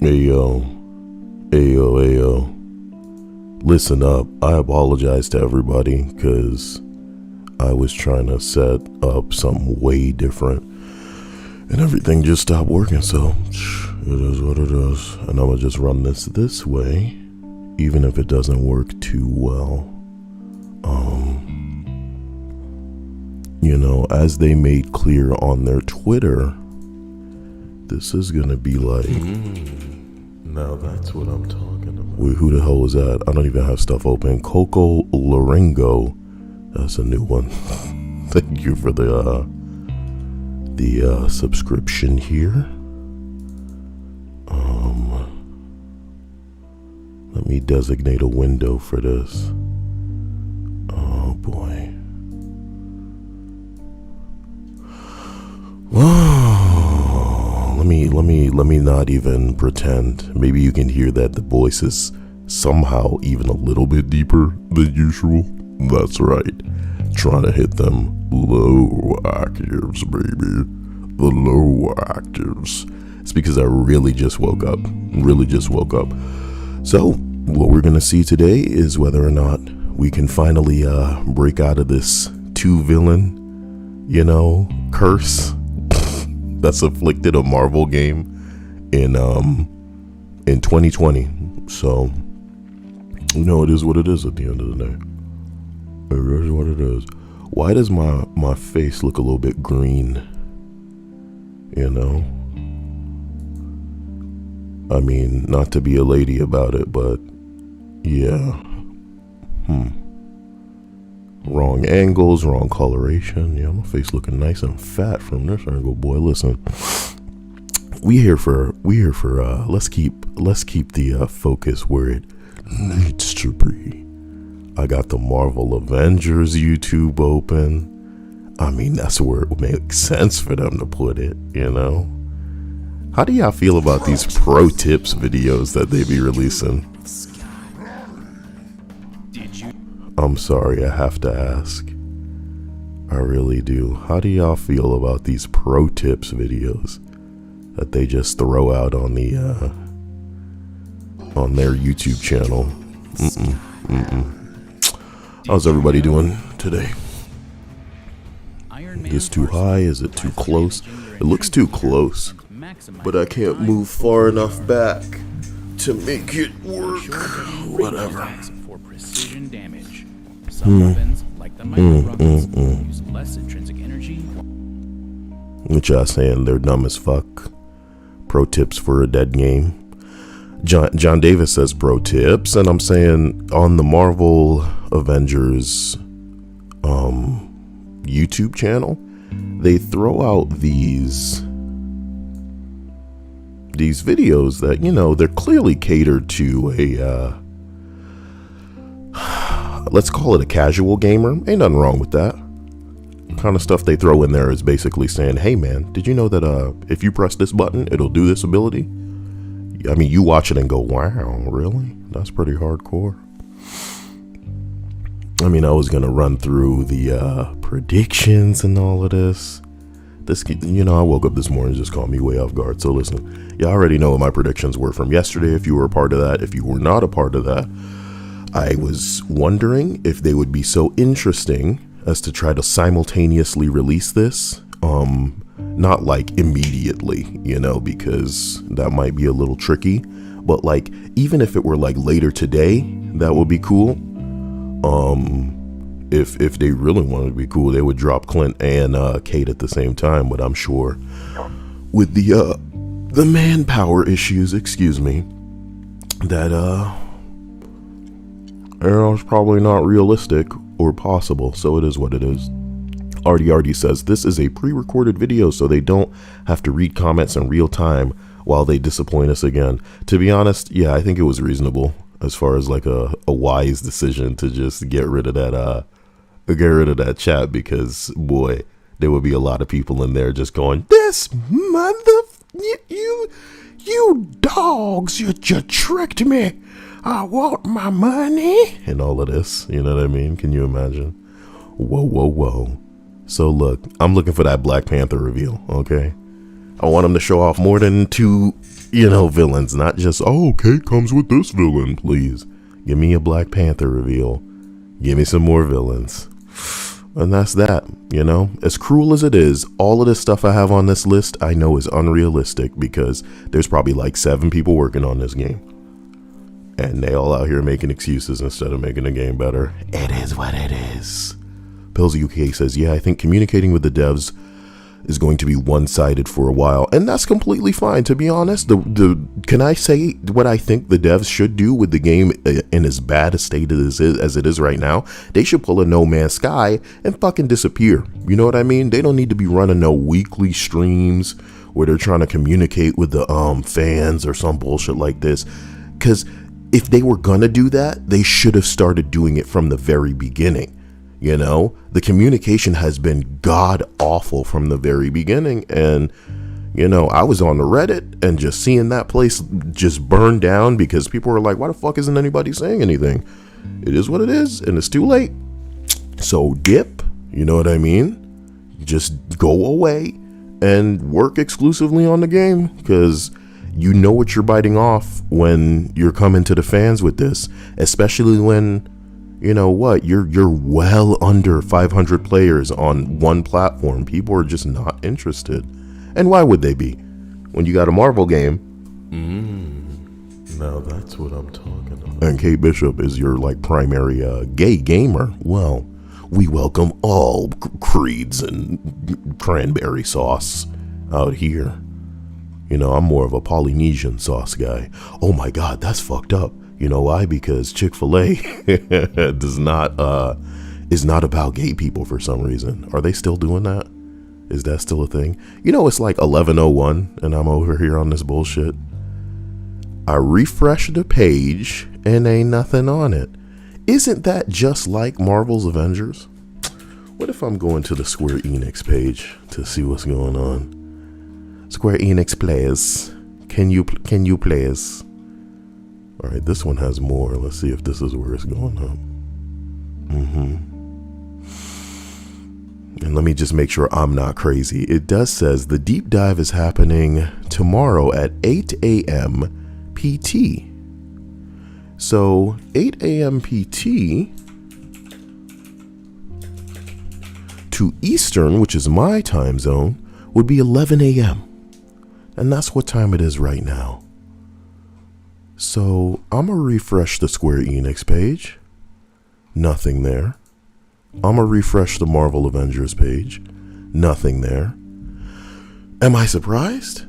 Ayo, ayo. Listen up. I apologize to everybody because I was trying to set up something way different and everything just stopped working. So it is what it is. And I'm going to just run this way, even if it doesn't work too well. As they made clear on their Twitter, this is going to be like... Now that's what I'm talking about. Wait, who the hell was that? I don't even have stuff open. Coco Lorengo. That's a new one. Thank you for the subscription here. Let me designate a window for this. Oh boy. Let me not even pretend. Maybe you can hear that the voice is somehow even a little bit deeper than usual. That's right. Trying to hit them low octaves, baby. The low octaves. It's because I really just woke up. So, what we're going to see today is whether or not we can finally break out of this two-villain, curse that's afflicted a Marvel game in 2020. So, it is what it is at the end of the day. It is what it is. Why does my face look a little bit green? I mean, not to be a lady about it, but yeah. Wrong angles, wrong coloration. Yeah, my face looking nice and fat from this angle, boy. Listen, we here for let's keep the focus where it needs to be. I got the Marvel Avengers YouTube open. I mean, that's where it makes sense for them to put it, How do y'all feel about these pro tips videos that they be releasing? I'm sorry, I have to ask. I really do. How do y'all feel about these pro tips videos that they just throw out on the on their YouTube channel? How's everybody doing today? Is this too high? Is it too close? It looks too close, but I can't move far enough back to make it work. Whatever. Some weapons, like the MacLeod, use less intrinsic energy. What y'all saying? They're dumb as fuck. Pro tips for a dead game. John Davis says pro tips, and I'm saying on the Marvel Avengers YouTube channel, they throw out these videos that they're clearly catered to a let's call it a casual gamer. Ain't nothing wrong with that. The kind of stuff they throw in there is basically saying, hey man, did you know that if you press this button, it'll do this ability? I mean, you watch it and go, wow, really? That's pretty hardcore. I mean, I was going to run through the predictions and all of this. I woke up this morning, just caught me way off guard. So listen, you already know what my predictions were from yesterday. If you were a part of that, if you were not a part of that, I was wondering if they would be so interesting as to try to simultaneously release this. Not like immediately, because that might be a little tricky. But like, even if it were like later today, that would be cool. If they really wanted to be cool, they would drop Clint and Kate at the same time. But I'm sure with the manpower issues, that it's probably not realistic or possible, so it is what it is. Artie says, this is a pre-recorded video, so they don't have to read comments in real time while they disappoint us again. To be honest, yeah, I think it was reasonable as far as like a wise decision to just get rid of that chat, because boy, there would be a lot of people in there just going, this you dogs, you tricked me. I want my money. And all of this, you know what I mean? Can you imagine? Whoa. So look, I'm looking for that Black Panther reveal, okay? I want them to show off more than 2, villains, not just, oh, Kate comes with this villain, please. Give me a Black Panther reveal. Give me some more villains. And that's that, As cruel as it is, all of this stuff I have on this list, I know is unrealistic because there's probably like 7 people working on this game. And they all out here making excuses instead of making the game better. It is what it is. Pills UK says, yeah, I think communicating with the devs is going to be one-sided for a while, and that's completely fine. To be honest, can I say what I think the devs should do with the game in as bad a state as it is right now? They should pull a No Man's Sky and fucking disappear. You know what I mean? They don't need to be running no weekly streams where they're trying to communicate with the fans or some bullshit like this. Because if they were gonna do that, they should have started doing it from the very beginning. The communication has been god awful from the very beginning. And, I was on the Reddit and just seeing that place just burn down because people were like, why the fuck isn't anybody saying anything? It is what it is, and it's too late. So dip, you know what I mean? Just go away and work exclusively on the game, because you know what you're biting off when you're coming to the fans with this, especially when you're well under 500 players on one platform. People are just not interested. And why would they be? When you got a Marvel game. Now that's what I'm talking about. And Kate Bishop is your primary gay gamer. Well, we welcome all creeds and cranberry sauce out here. I'm more of a Polynesian sauce guy. Oh my God, that's fucked up. You know why? Because Chick-fil-A is not about gay people for some reason. Are they still doing that? Is that still a thing? It's like 11:01 and I'm over here on this bullshit. I refreshed the page and ain't nothing on it. Isn't that just like Marvel's Avengers? What if I'm going to the Square Enix page to see what's going on? Square Enix plays. Can you please? All right, this one has more. Let's see if this is where it's going up. And let me just make sure I'm not crazy. It does says the deep dive is happening tomorrow at 8 a.m. PT. So 8 a.m. PT to Eastern, which is my time zone, would be 11 a.m. And that's what time it is right now. So I'm going to refresh the Square Enix page. Nothing there. I'm going to refresh the Marvel Avengers page. Nothing there. Am I surprised?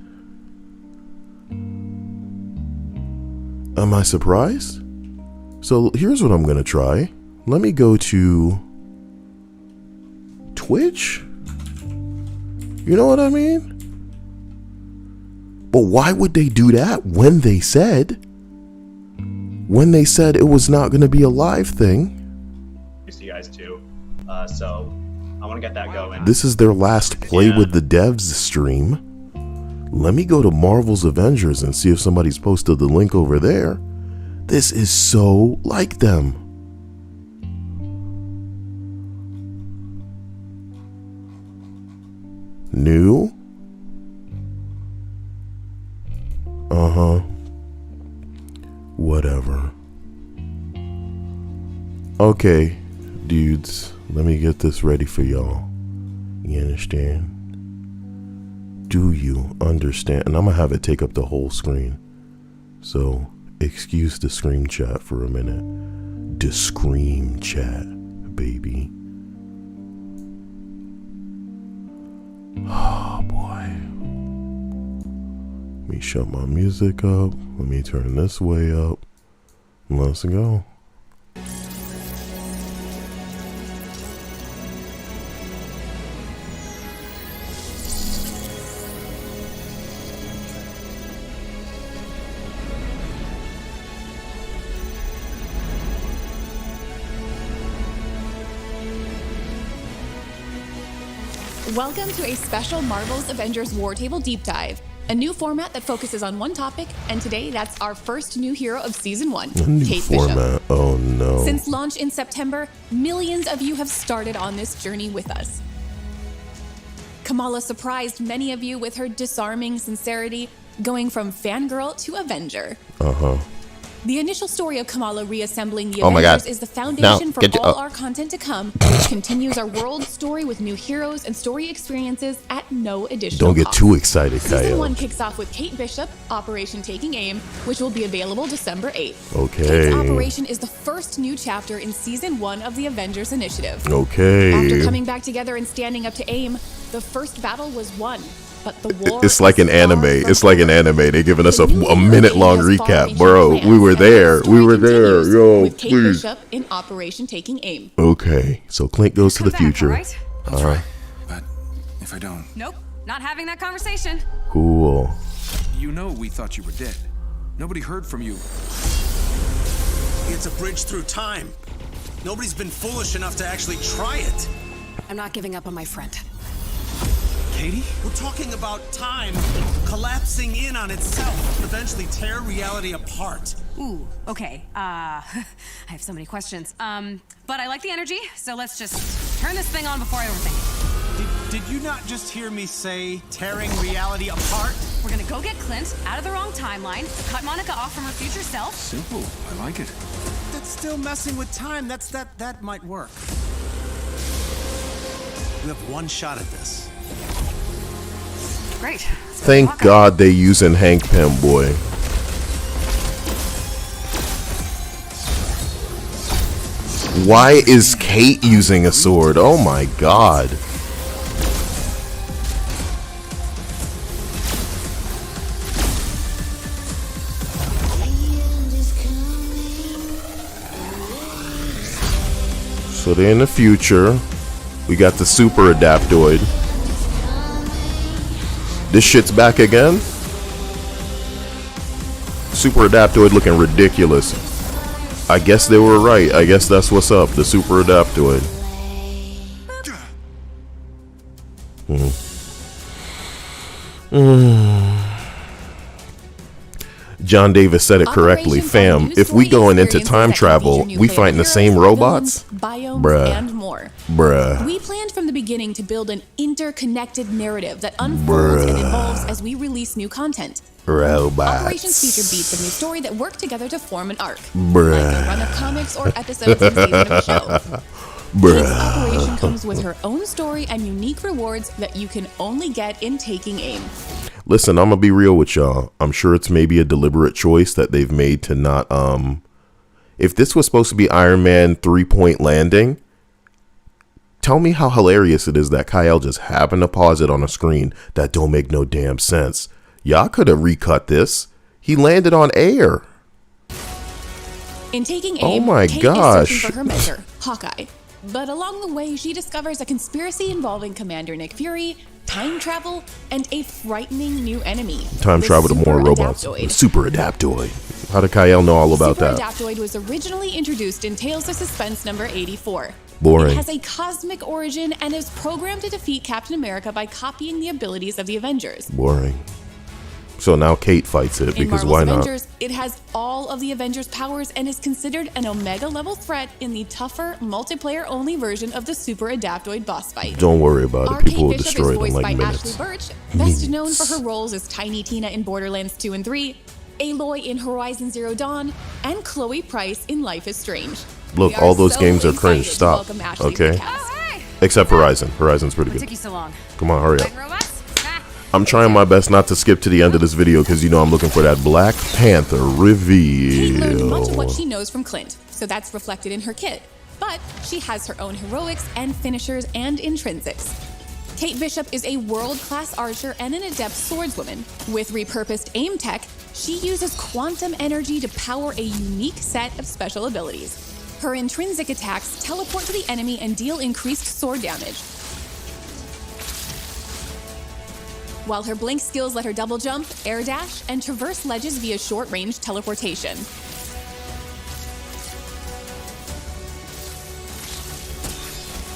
Am I surprised? So here's what I'm going to try. Let me go to Twitch. You know what I mean? But why would they do that when they said it was not going to be a live thing? You guys too. So I want to get that going. This is their last Play with the Devs stream. Let me go to Marvel's Avengers and see if somebody's posted the link over there. This is so like them. New? Whatever. Okay, dudes, let me get this ready for y'all. You understand? Do you understand? And I'm gonna have it take up the whole screen. So, excuse the screen chat for a minute. The scream chat, baby. Oh boy. Let me shut my music up. Let me turn this way up. Let's go. Welcome to a special Marvel's Avengers War Table Deep Dive, a new format that focuses on one topic, and today that's our first new hero of Season 1, Kate Bishop. Oh no. Since launch in September, millions of you have started on this journey with us. Kamala surprised many of you with her disarming sincerity, going from fangirl to Avenger. The initial story of Kamala reassembling the Avengers is the foundation for all our content to come, which continues our world story with new heroes and story experiences at no additional Don't get cost. too excited, Season Kyle. 1 kicks off with Kate Bishop, Operation Taking Aim, which will be available December 8th. Okay. Kate's operation is the first new chapter in Season 1 of the Avengers Initiative. Okay. After coming back together and standing up to AIM, the first battle was won. But the war It's like an anime. It's like an anime. They're giving us a minute-long recap, bro. We were there. Yo, with Kate please. Bishop in Operation Taking Aim. Okay, so Clint goes to the future. Right? I'll try. But if I don't... Nope, not having that conversation. Cool. You know we thought you were dead. Nobody heard from you. It's a bridge through time. Nobody's been foolish enough to actually try it. I'm not giving up on my friend. Katie? We're talking about time collapsing in on itself, eventually tear reality apart. Ooh, okay. I have so many questions. But I like the energy, so let's just turn this thing on before I overthink it. Did you not just hear me say tearing reality apart? We're gonna go get Clint out of the wrong timeline, cut Monica off from her future self. Simple. I like it. That's still messing with time. That might work. We have one shot at this. Great. Thank God they using Hank Pym, boy. Why is Kate using a sword? Oh my God. So they're in the future. We got the super adaptoid. This shit's back again? Super adaptoid looking ridiculous. I guess they were right. I guess that's what's up. The super adaptoid. John Davis said it correctly. Fam, if we going into time travel, we fighting the same robots? Biomes, Bruh. and more. Bruh. We planned from the beginning to build an interconnected narrative that unfolds and evolves as we release new content. Robots. Operations feature beats of new story that work together to form an arc. Bruh. Like a run of comics or episodes in season of a show. Each operation comes with her own story and unique rewards that you can only get in Taking Aim. Listen, I'm gonna be real with y'all. I'm sure it's maybe a deliberate choice that they've made to not if this was supposed to be Iron Man 3-point landing, tell me how hilarious it is that Kyle just happened to pause it on a screen that don't make no damn sense. Y'all could have recut this. He landed on air. In Taking Oh Aim, my Kate gosh. is searching for her mentor, Hawkeye. But along the way, she discovers a conspiracy involving Commander Nick Fury, time travel, and a frightening new enemy. Time the travel to more Super robots. Adaptoid. Super adaptoid. How did Kyle know all about Super that? Adaptoid was originally introduced in Tales of Suspense number 84. Boring. It has a cosmic origin and is programmed to defeat Captain America by copying the abilities of the Avengers. Boring. So now Kate fights it In because Marvel's why not? Avengers, it has all of the Avengers' powers and is considered an Omega-level threat in the tougher, multiplayer-only version of the Super Adaptoid boss fight. Don't worry about Our it. People Kate will Bishop destroy is it in voiced like by minutes. Ashley Birch, best known for her roles as Tiny Tina in Borderlands 2 and 3, Aloy in Horizon Zero Dawn, and Chloe Price in Life is Strange. Look, We are all those so games are excited cringe. to Stop. welcome Ashley to Okay. the cast. Oh, hey! Except Horizon. Horizon's pretty What took good. you so long? Come on, hurry up. Fighting robots? Ah. I'm trying my best not to skip to the end of this video because you know I'm looking for that Black Panther Kate learned much of what reveal. she knows from Clint, so that's reflected in her kit. But she has her own heroics and finishers and intrinsics. Kate Bishop is a world-class archer and an adept swordswoman. With repurposed aim tech, she uses quantum energy to power a unique set of special abilities. Her intrinsic attacks teleport to the enemy and deal increased sword damage, while her blink skills let her double jump, air dash, and traverse ledges via short-range teleportation.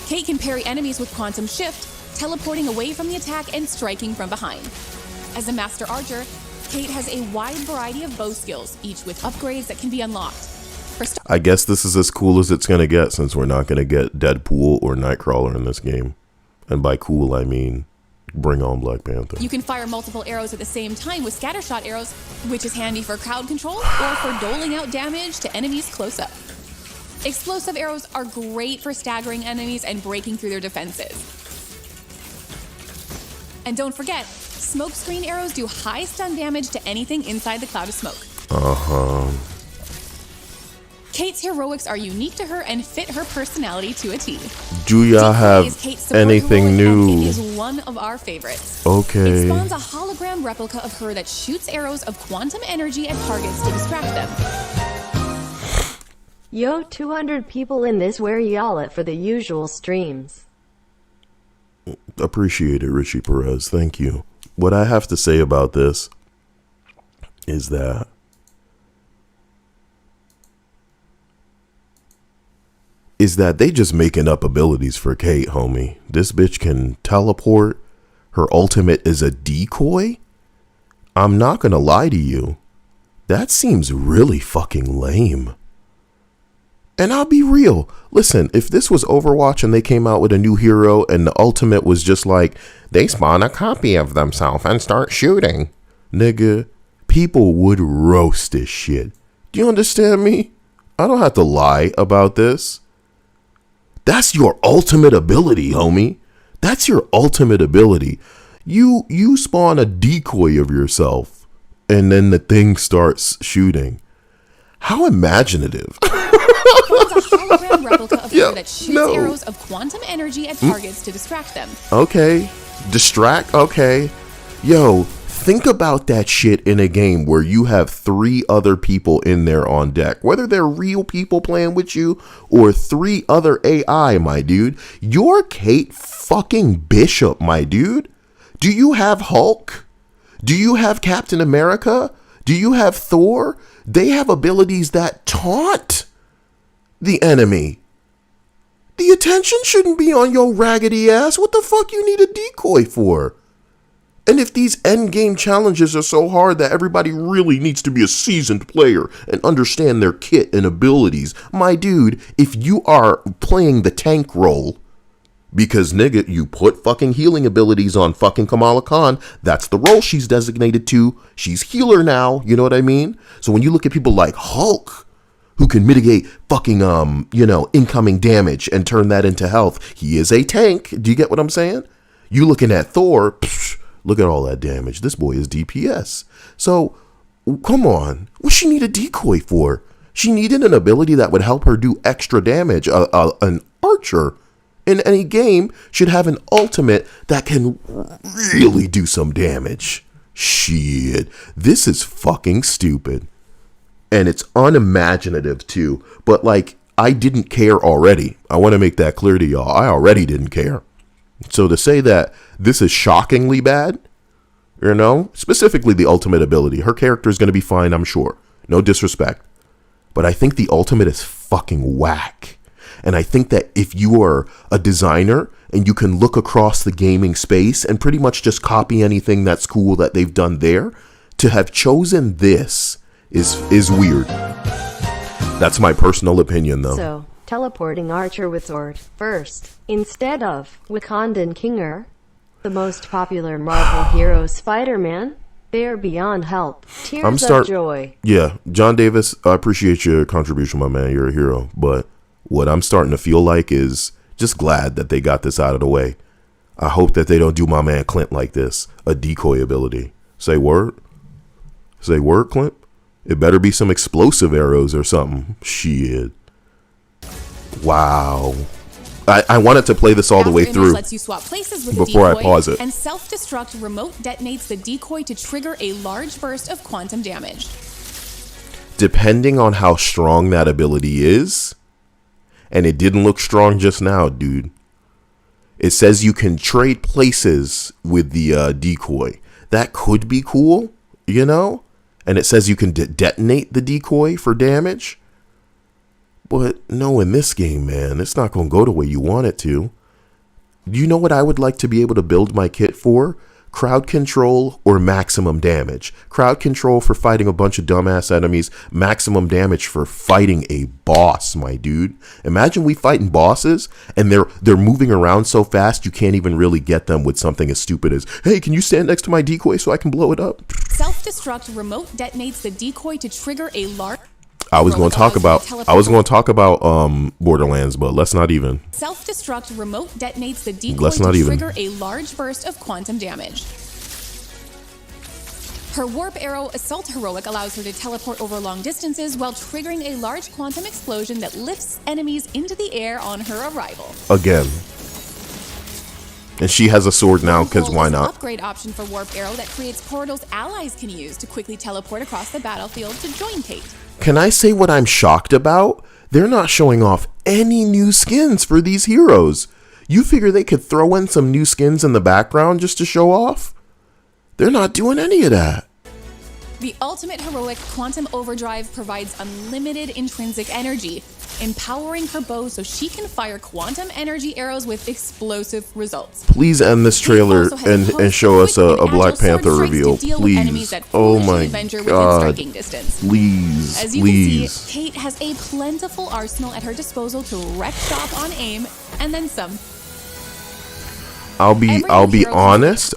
Kate can parry enemies with quantum shift, teleporting away from the attack and striking from behind. As a master archer, Kate has a wide variety of bow skills, each with upgrades that can be unlocked. I guess this is as cool as it's going to get since we're not going to get Deadpool or Nightcrawler in this game. And by cool, I mean Bring on Black Panther. You can fire multiple arrows at the same time with scattershot arrows, which is handy for crowd control or for doling out damage to enemies close up. Explosive arrows are great for staggering enemies and breaking through their defenses. And don't forget, smoke screen arrows do high stun damage to anything inside the cloud of smoke. Kate's heroics are unique to her and fit her personality to a T. Do y'all have anything new? It is one of our favorites. Okay. It spawns a hologram replica of her that shoots arrows of quantum energy at targets to distract them. Yo, 200 people in this, where y'all at for the usual streams? Appreciate it, Richie Perez. Thank you. What I have to say about this is that they just making up abilities for Kate, homie. This bitch can teleport. Her ultimate is a decoy. I'm not gonna lie to you. That seems really fucking lame. And I'll be real. Listen, if this was Overwatch and they came out with a new hero and the ultimate was just like, they spawn a copy of themselves and start shooting. Nigga, people would roast this shit. Do you understand me? I don't have to lie about this. That's your ultimate ability, homie. That's your ultimate ability. You spawn a decoy of yourself and then the thing starts shooting. How imaginative. A hologram replica of her that shoots arrows of quantum energy at targets to distract them. Okay. Distract? Okay. Yo, think about that shit in a game where you have 3 other people in there on deck. Whether they're real people playing with you or 3 other AI, my dude. You're Kate fucking Bishop, my dude. Do you have Hulk? Do you have Captain America? Do you have Thor? They have abilities that taunt the enemy. The attention shouldn't be on your raggedy ass. What the fuck you need a decoy for? And if these endgame challenges are so hard that everybody really needs to be a seasoned player and understand their kit and abilities, my dude, if you are playing the tank role, because nigga, you put fucking healing abilities on fucking Kamala Khan, that's the role she's designated to. She's healer now, you know what I mean? So when you look at people like Hulk, who can mitigate fucking, incoming damage and turn that into health, he is a tank. Do you get what I'm saying? You looking at Thor, psh, look at all that damage. This boy is DPS. So, come on. What she need a decoy for? She needed an ability that would help her do extra damage. An archer in any game should have an ultimate that can really do some damage. Shit. This is fucking stupid. And it's unimaginative too. But like, I didn't care already. I want to make that clear to y'all. I already didn't care. So to say that this is shockingly bad, specifically the ultimate ability, her character is going to be fine, I'm sure. No disrespect. But I think the ultimate is fucking whack. And I think that if you are a designer and you can look across the gaming space and pretty much just copy anything that's cool that they've done there, to have chosen this is weird. That's my personal opinion, though. So, teleporting Archer with sword first, instead of Wakandan Kinger, the most popular Marvel hero Spider-Man, they're beyond help. Tears of joy. Yeah, John Davis, I appreciate your contribution, my man. You're a hero. But what I'm starting to feel like is just glad that they got this out of the way. I hope that they don't do my man Clint like this. A decoy ability. Say word? Say word, Clint? It better be some explosive arrows or something. Shit. Wow. I wanted to play this all the way through lets you swap places with before decoy, I pause it. And self-destruct remote detonates the decoy to trigger a large burst of quantum damage. Depending on how strong that ability is, and it didn't look strong just now, dude. It says you can trade places with the decoy. That could be cool, And it says you can detonate the decoy for damage. But no, in this game, man, it's not going to go the way you want it to. You know what I would like to be able to build my kit for? crowd control or maximum damage. Crowd control for fighting a bunch of dumbass enemies, maximum damage for fighting a boss, my dude. Imagine we fighting bosses and they're moving around so fast you can't even really get them with something as stupid as, hey, can you stand next to my decoy so I can blow it up? Self-destruct remote detonates the decoy to trigger a large... I was going to talk about Borderlands, but let's not even. Self-destruct remote detonates the decoy to trigger a large burst of quantum damage. Her warp arrow assault heroic allows her to teleport over long distances while triggering a large quantum explosion that lifts enemies into the air on her arrival. Again. And she has a sword now, because why not? An upgrade option for warp arrow that creates portals allies can use to quickly teleport across the battlefield to join Kate. Can I say what I'm shocked about? They're not showing off any new skins for these heroes. You figure they could throw in some new skins in the background just to show off? They're not doing any of that. The ultimate heroic Quantum Overdrive provides unlimited intrinsic energy, empowering her bow so she can fire quantum energy arrows with explosive results. Please end this trailer and show us a Black Panther reveal, please. Oh my god. Please, As you can see, Kate has a plentiful arsenal at her disposal to wreck shop on aim, and then some. I'll be honest.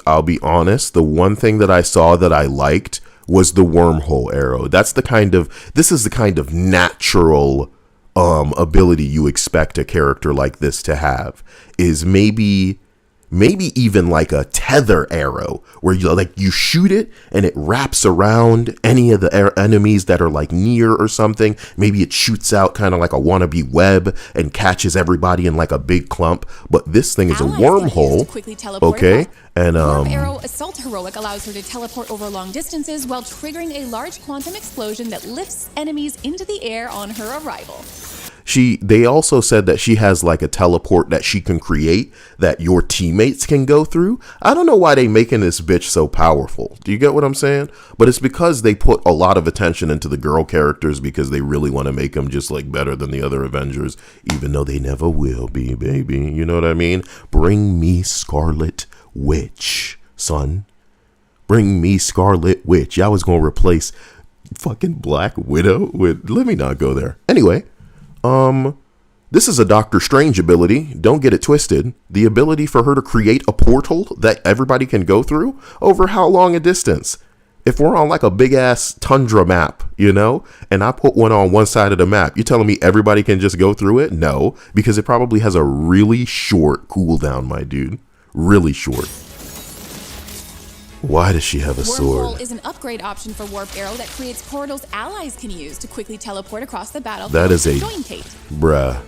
The one thing that I saw that I liked was the wormhole arrow. This is the kind of natural ability you expect a character like this to have, is maybe even like a tether arrow where you shoot it and it wraps around any of the enemies that are like near or something. Maybe it shoots out kind of like a wannabe web and catches everybody in like a big clump. But this thing is a wormhole. Okay. And Arrow Assault Heroic allows her to teleport over long distances while triggering a large quantum explosion that lifts enemies into the air on her arrival. They also said that she has like a teleport that she can create that your teammates can go through. I don't know why they making this bitch so powerful. Do you get what I'm saying? But it's because they put a lot of attention into the girl characters because they really want to make them just like better than the other Avengers, even though they never will be, baby. You know what I mean? Bring me Scarlet Witch, son. Bring me Scarlet Witch. I was going to replace fucking Black Widow with... Let me not go there. Anyway. This is a Doctor Strange ability. Don't get it twisted. The ability for her to create a portal that everybody can go through over how long a distance? If we're on like a big ass tundra map, and I put one on one side of the map, you telling me everybody can just go through it? No, because it probably has a really short cooldown, my dude. Really short. Why does she have a sword? Wormhole is an upgrade option for Warp Arrow that creates portals allies can use to quickly teleport across the battlefield. That is a join Kate. Bruh.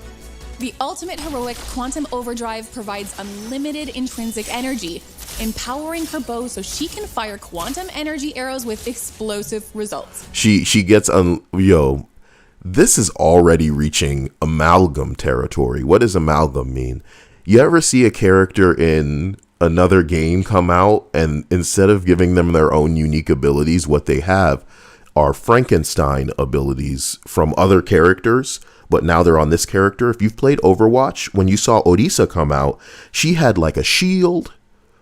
The ultimate heroic Quantum Overdrive provides unlimited intrinsic energy, empowering her bow so she can fire quantum energy arrows with explosive results. She gets this is already reaching amalgam territory. What does amalgam mean? You ever see a character in another game come out and instead of giving them their own unique abilities, what they have are Frankenstein abilities from other characters, but now they're on this character. If you've played Overwatch, when you saw Orisa come out, she had like a shield,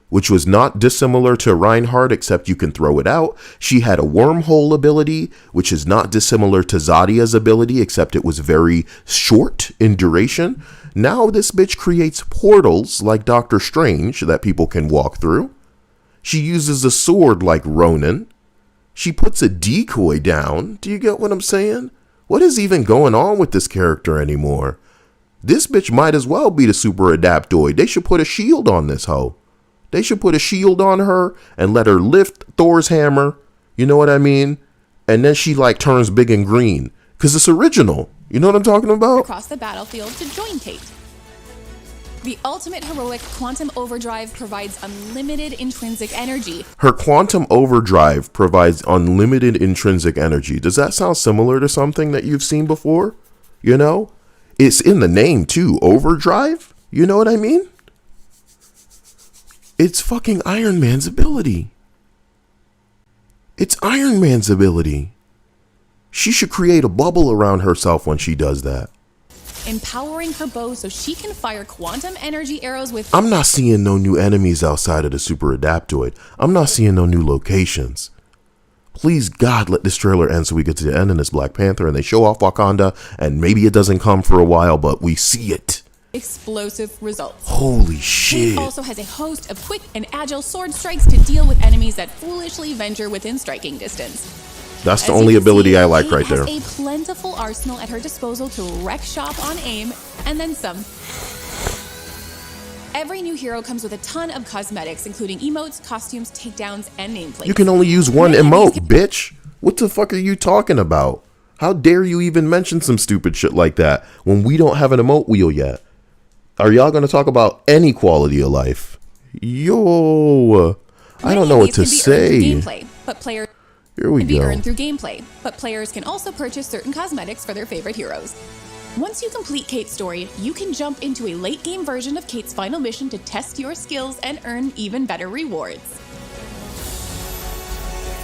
which was not dissimilar to Reinhardt, except you can throw it out. She had a wormhole ability, which is not dissimilar to Zadia's ability, except it was very short in duration. Now this bitch creates portals like Doctor Strange that people can walk through. She uses a sword like Ronin. She puts a decoy down. Do you get what I'm saying? What is even going on with this character anymore? This bitch might as well be the super adaptoid. They should put a shield on this hoe. They should put a shield on her and let her lift Thor's hammer. You know what I mean? And then she like turns big and green because it's original. You know what I'm talking about? Across the battlefield to join Kate. The ultimate heroic Quantum Overdrive provides unlimited intrinsic energy. Her Quantum Overdrive provides unlimited intrinsic energy. Does that sound similar to something that you've seen before? It's in the name too. Overdrive? You know what I mean? It's fucking Iron Man's ability. It's Iron Man's ability. She should create a bubble around herself when she does that. empowering her bow so she can fire quantum energy arrows with... I'm not seeing no new enemies outside of the Super Adaptoid. I'm not seeing no new locations. Please, God, let this trailer end so we get to the end in this Black Panther and they show off Wakanda, and maybe it doesn't come for a while, but we see it. Explosive results. Holy shit. Kate also has a host of quick and agile sword strikes to deal with enemies that foolishly venture within striking distance. That's the only ability I like right there. Kate has a plentiful arsenal at her disposal to wreck shop on aim, and then some. Every new hero comes with a ton of cosmetics, including emotes, costumes, takedowns, and nameplates. You can only use one emote, bitch. What the fuck are you talking about? How dare you even mention some stupid shit like that when we don't have an emote wheel yet? Are y'all going to talk about any quality of life? Yo, I don't know what to say. Gameplay, but players Here we can be go. earned through gameplay, but players can also purchase certain cosmetics for their favorite heroes. Once you complete Kate's story, you can jump into a late-game version of Kate's final mission to test your skills and earn even better rewards.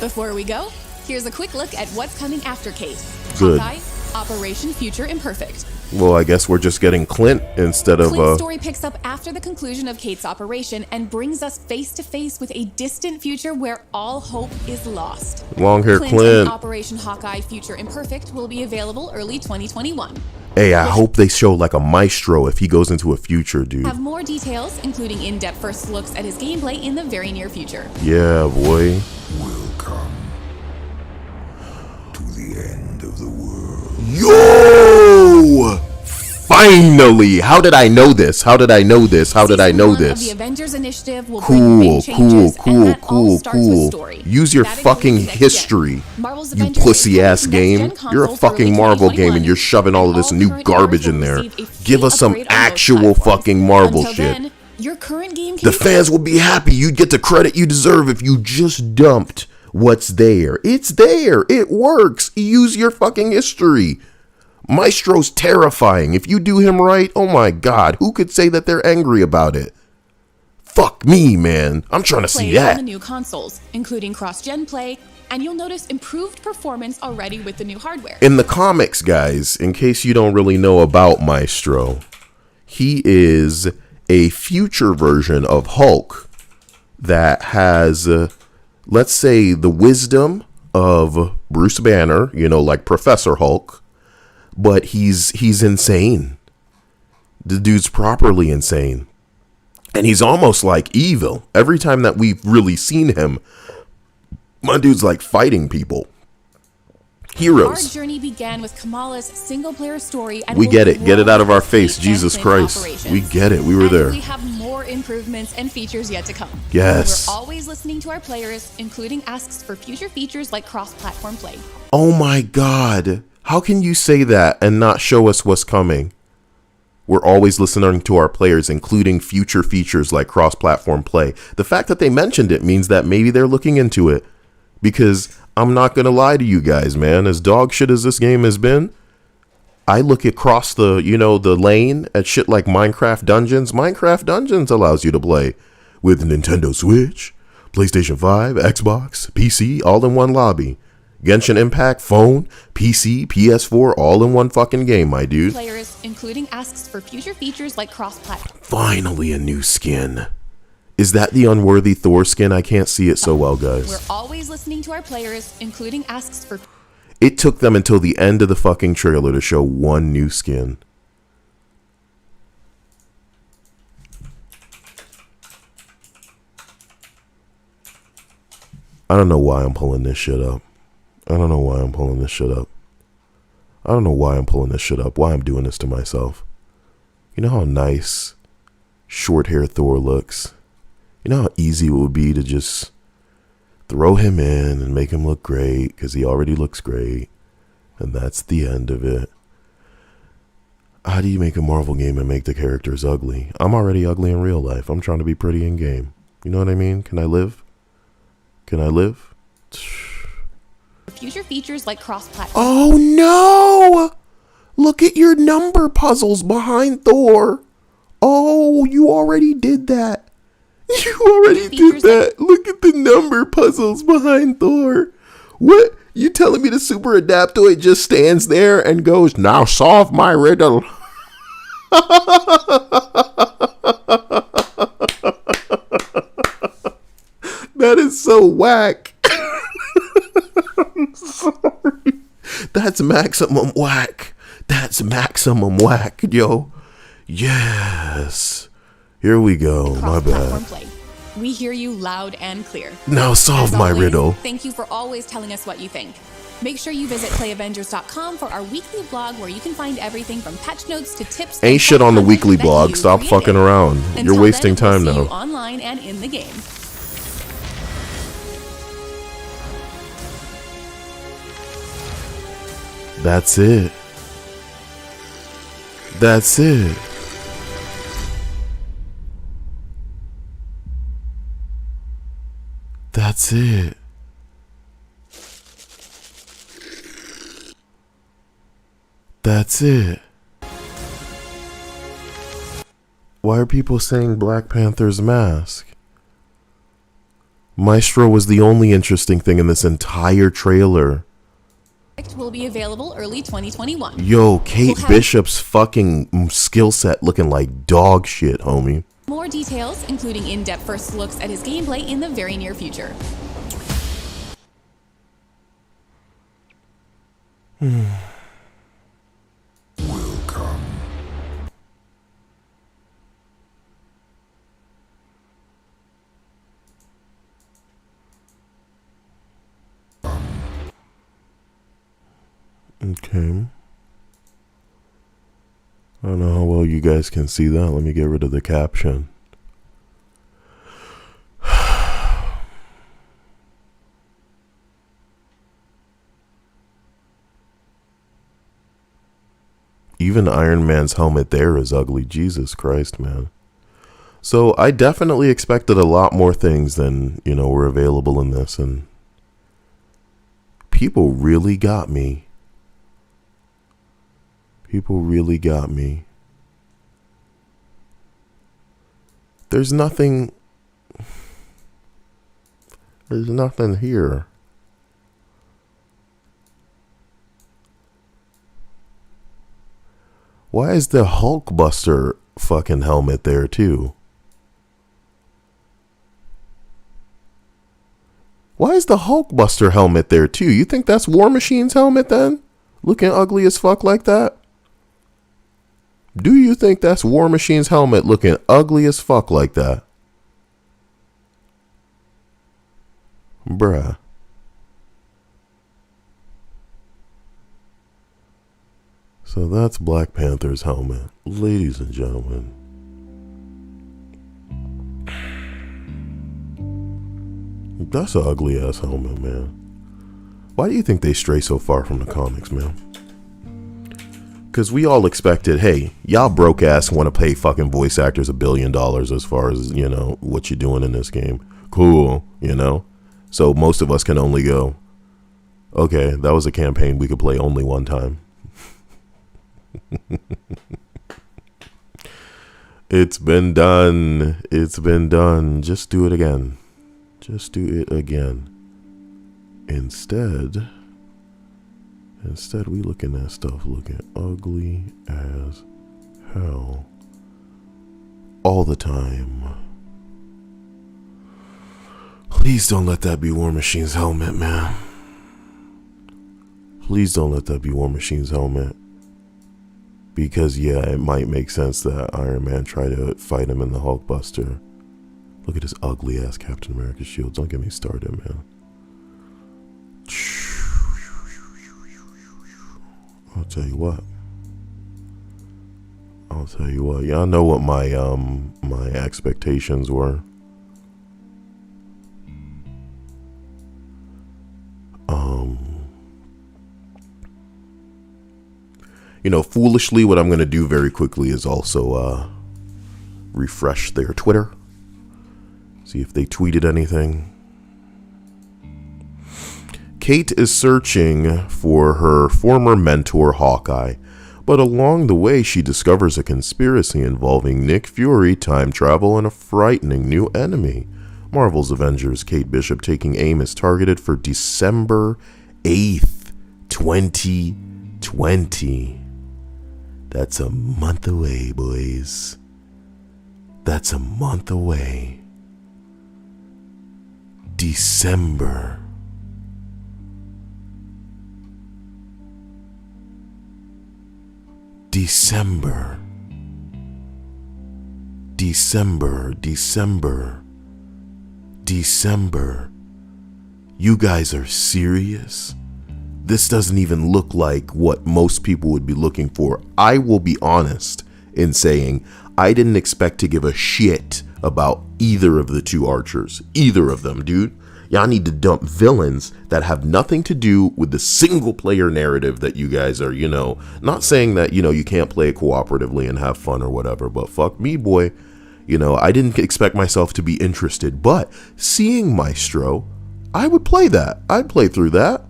Before we go, here's a quick look at what's coming after Kate. Good. Hawkeye, Operation Future Imperfect. Well, I guess we're just getting Clint instead of Clint's story picks up after the conclusion of Kate's operation and brings us face to face with a distant future where all hope is lost. long hair And Clint. Operation Hawkeye Future Imperfect will be available early 2021. Hey, I hope they show like a maestro if he goes into a future, dude. Have more details, including in-depth first looks at his gameplay in the very near future. Yeah, boy. Welcome to the end of the world. Yo! Finally! How did I know this? How did I know this? How did I Season know 1 of this? the Avengers initiative will bring big changes, and that all starts with story. Use your That fucking includes next gen. history, Marvel's you Avengers pussy ass is coming to game. next-gen You're a consoles fucking early Marvel game 2021, and you're shoving all of this and new current garbage in owners will there. receive a free Give us some upgrade on most actual platforms. fucking Marvel Until shit. then, your current game can The fans will be happy. You get the credit you deserve if you just dumped what's there. It's there. It works. Use your fucking history. Maestro's terrifying. If you do him right, oh my God, who could say that they're angry about it? Fuck me, man. I'm trying to see play on that. the new consoles, including cross-gen play, and you'll notice improved performance already with the new hardware. In the comics, guys, in case you don't really know about Maestro, he is a future version of Hulk that has, let's say, the wisdom of Bruce Banner, you know, like Professor Hulk, but he's insane. The dude's properly insane. And he's almost like evil. Every time that we've really seen him, my dude's like fighting people. Our Heroes. journey began with Kamala's single-player story, and We will get it. Get it grow out of our with face. Kate Jesus and Clint Christ. operations. We get it. We were And there. we have more improvements and features yet to come. Yes. We're always listening to our players, including asks for future features like cross-platform play. Oh my God. How can you say that and not show us what's coming? We're always listening to our players, including future features like cross-platform play. The fact that they mentioned it means that maybe they're looking into it. Because I'm not going to lie to you guys, man. As dog shit as this game has been, I look across the, the lane at shit like Minecraft Dungeons. Minecraft Dungeons allows you to play with Nintendo Switch, PlayStation 5, Xbox, PC, all in one lobby. Genshin Impact, phone, PC, PS4, all in one fucking game, my dude. Players, including asks for future features like cross-platform. Finally a new skin. Is that the unworthy Thor skin? I can't see it so well, guys. We're always listening to our players, including asks for... It took them until the end of the fucking trailer to show one new skin. I don't know why I'm pulling this shit up. I don't know why I'm pulling this shit up. I don't know why I'm pulling this shit up. Why I'm doing this to myself. You know how nice short hair Thor looks? You know how easy it would be to just throw him in and make him look great because he already looks great. And that's the end of it. How do you make a Marvel game and make the characters ugly? I'm already ugly in real life. I'm trying to be pretty in game. You know what I mean? Can I live? Can I live? future features like cross-platform. Oh no! Look at your number puzzles behind Thor. Oh, you already did that. You already did that. Look at the number puzzles behind Thor. What? You telling me the super adaptoid just stands there and goes, "Now solve my riddle"? That is so whack. I'm sorry. That's maximum whack. That's maximum whack, yo. Yes. Here we go. My bad. Play. We hear you loud and clear. Now solve As my always, riddle. Thank you for always telling us what you think. Make sure you visit playavengers.com for our weekly blog where you can find everything from patch notes to tips. Ain't shit on the weekly blog. Stop fucking around. You're wasting time now. You online and in the game. That's it. That's it. That's it. That's it. Why are people saying Black Panther's mask? Maestro was the only interesting thing in this entire trailer. Will be available early 2021. Yo, Kate Bishop's fucking skill set looking like dog shit, homie. More details, including in-depth first looks at his gameplay in the very near future. Will come. Okay. I don't know how well you guys can see that. Let me get rid of the caption. Even Iron Man's helmet there is ugly. Jesus Christ, man. So I definitely expected a lot more things than, were available in this, and people really got me. People really got me. There's nothing here. Why is the Hulkbuster fucking helmet there too? Why is the Hulkbuster helmet there too? You think that's War Machine's helmet then? Looking ugly as fuck like that? Do you think that's War Machine's helmet looking ugly as fuck like that? Bruh. So that's Black Panther's helmet. Ladies and gentlemen. That's an ugly ass helmet, man. Why do you think they stray so far from the comics, man? Because we all expected, hey, y'all broke ass want to pay fucking voice actors $1 billion as far as, what you're doing in this game. Cool, So most of us can only go, okay, that was a campaign we could play only one time. It's been done. It's been done. Just do it again. Just do it again. Instead, we looking at stuff looking ugly as hell all the time. Please don't let that be War Machine's helmet, man. Please don't let that be War Machine's helmet. Because, yeah, it might make sense that Iron Man tried to fight him in the Hulkbuster. Look at this ugly ass Captain America shield. Don't get me started, man. I'll tell you what. Y'all know what my my expectations were. Foolishly, what I'm going to do very quickly is also refresh their Twitter. See if they tweeted anything. Kate is searching for her former mentor, Hawkeye, but along the way she discovers a conspiracy involving Nick Fury, time travel, and a frightening new enemy. Marvel's Avengers Kate Bishop taking aim is targeted for December 8th, 2020. That's a month away, boys. That's a month away. December. December. December. December. December. You guys are serious? This doesn't even look like what most people would be looking for. I will be honest in saying I didn't expect to give a shit about either of the two archers. Either of them, dude. Y'all need to dump villains that have nothing to do with the single player narrative that you guys are, not saying that, you can't play it cooperatively and have fun or whatever, but fuck me, boy. I didn't expect myself to be interested, but seeing Maestro, I would play that. I'd play through that,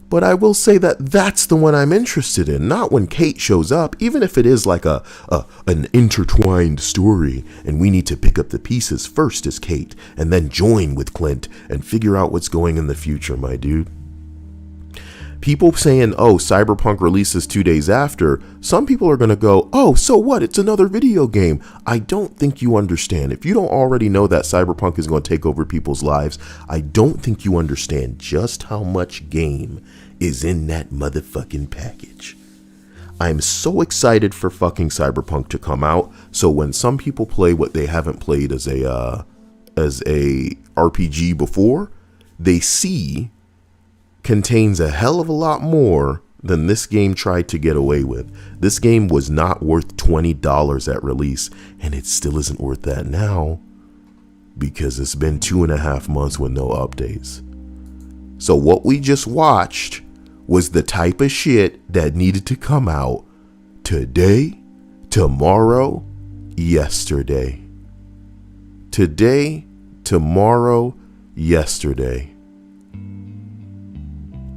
But I will say that that's the one I'm interested in, not when Kate shows up, even if it is like an intertwined story and we need to pick up the pieces first as Kate and then join with Clint and figure out what's going in the future, my dude. People saying, oh, Cyberpunk releases 2 days after, some people are going to go, oh, so what? It's another video game. I don't think you understand. If you don't already know that Cyberpunk is going to take over people's lives, I don't think you understand just how much game is in that motherfucking package. I'm so excited for fucking Cyberpunk to come out. So when some people play what they haven't played as a RPG before, they see contains a hell of a lot more than this game tried to get away with. This game was not worth $20 at release, and it still isn't worth that now because it's been 2.5 months with no updates. So what we just watched was the type of shit that needed to come out today, tomorrow, yesterday. Today, tomorrow, yesterday.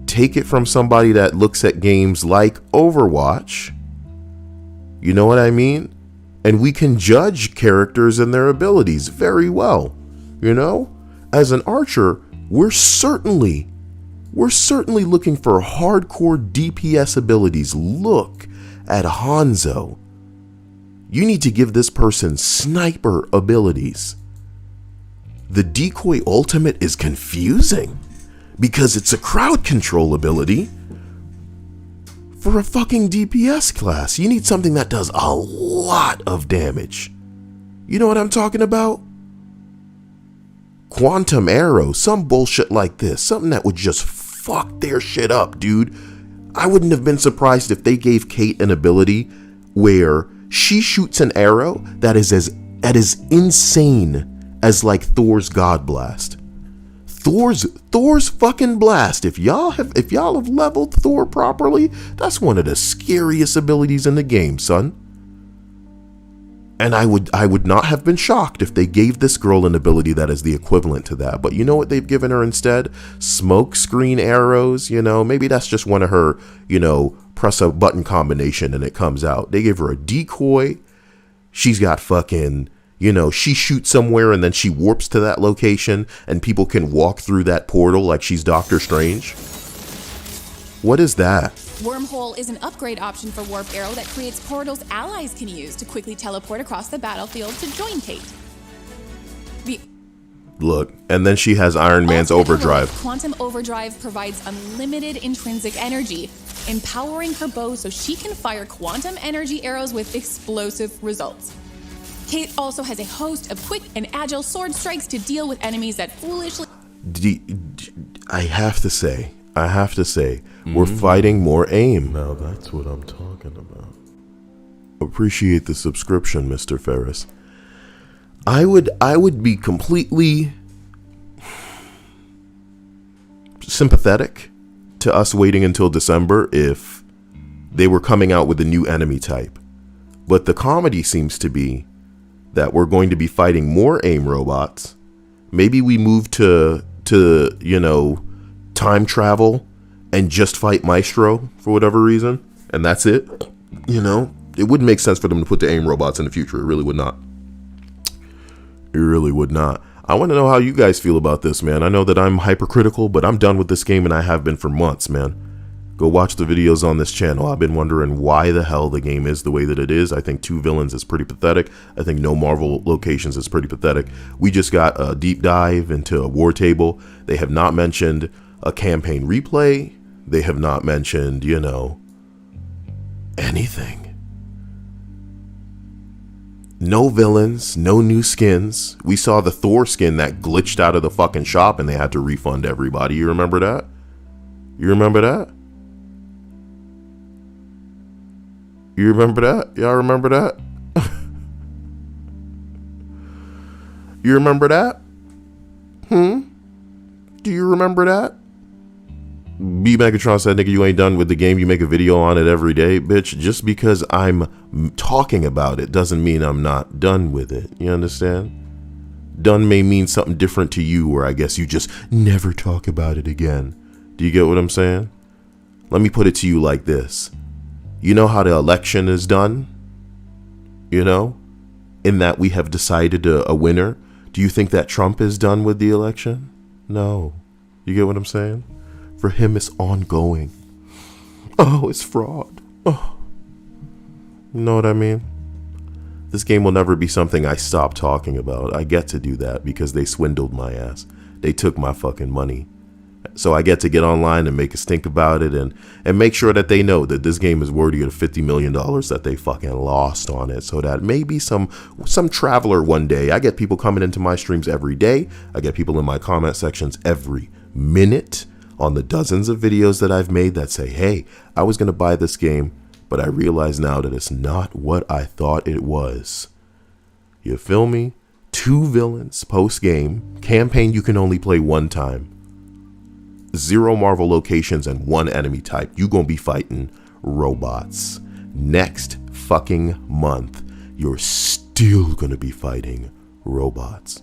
Take it from somebody that looks at games like Overwatch. You know what I mean? And we can judge characters and their abilities very well. As an archer, we're certainly looking for hardcore DPS abilities. Look at Hanzo. You need to give this person sniper abilities. The Decoy ultimate is confusing because it's a crowd control ability for a fucking DPS class. You need something that does a lot of damage. You know what I'm talking about? Quantum arrow, some bullshit like this, something that would just fuck their shit up, dude. I wouldn't have been surprised if they gave Kate an ability where she shoots an arrow that is as insane as like Thor's God Blast. Thor's fucking blast. If y'all have leveled Thor properly, that's one of the scariest abilities in the game, son. And I would not have been shocked if they gave this girl an ability that is the equivalent to that. But you know what they've given her instead? Smoke screen arrows, maybe that's just one of her, press a button combination and it comes out. They gave her a decoy. She's got fucking, she shoots somewhere and then she warps to that location and people can walk through that portal like she's Doctor Strange. What is that? Wormhole is an upgrade option for Warp Arrow that creates portals allies can use to quickly teleport across the battlefield to join Kate. Look, and then she has Iron Man's Overdrive. Quantum Overdrive provides unlimited intrinsic energy, empowering her bow so she can fire quantum energy arrows with explosive results. Kate also has a host of quick and agile sword strikes to deal with enemies that foolishly... I have to say, we're fighting more aim. Now that's what I'm talking about. Appreciate the subscription, Mr. Ferris. I would be completely sympathetic to us waiting until December if they were coming out with a new enemy type. But the comedy seems to be that we're going to be fighting more AIM robots. Maybe we move to time travel and just fight Maestro for whatever reason, and that's it. It wouldn't make sense for them to put the AIM robots in the future. It really would not. It really would not. I want to know how you guys feel about this, man. I know that I'm hypercritical, but I'm done with this game and I have been for months, man. Go watch the videos on this channel. I've been wondering why the hell the game is the way that it is. I think 2 villains is pretty pathetic. I think no Marvel locations is pretty pathetic. We just got a deep dive into a war table. They have not mentioned a campaign replay. They have not mentioned, you know, anything. No villains, no new skins. We saw the Thor skin that glitched out of the fucking shop and they had to refund everybody. You remember that? You remember that? You remember that? Y'all remember that? You remember that? Do you remember that? B Megatron said, nigga, you ain't done with the game. You make a video on it every day. Bitch, just because I'm talking about it doesn't mean I'm not done with it. You understand? Done may mean something different to you, or I guess you just never talk about it again. Do you get what I'm saying? Let me put it to you like this. You know how the election is done? You know? In that we have decided a winner. Do you think that Trump is done with the election? No. You get what I'm saying? For him, it's ongoing. Oh, it's fraud. Oh. You know what I mean? This game will never be something I stop talking about. I get to do that because they swindled my ass. They took my fucking money. So I get to get online and make a stink about it and make sure that they know that this game is worthy of $50 million that they fucking lost on it. So that maybe some traveler one day, I get people coming into my streams every day. I get people in my comment sections every minute on the dozens of videos that I've made that say, hey, I was going to buy this game, but I realize now that it's not what I thought it was. You feel me? 2 villains post-game. Campaign you can only play one time. 0 Marvel locations and 1 enemy type. You gonna be fighting robots. Next fucking month, you're still gonna be fighting robots.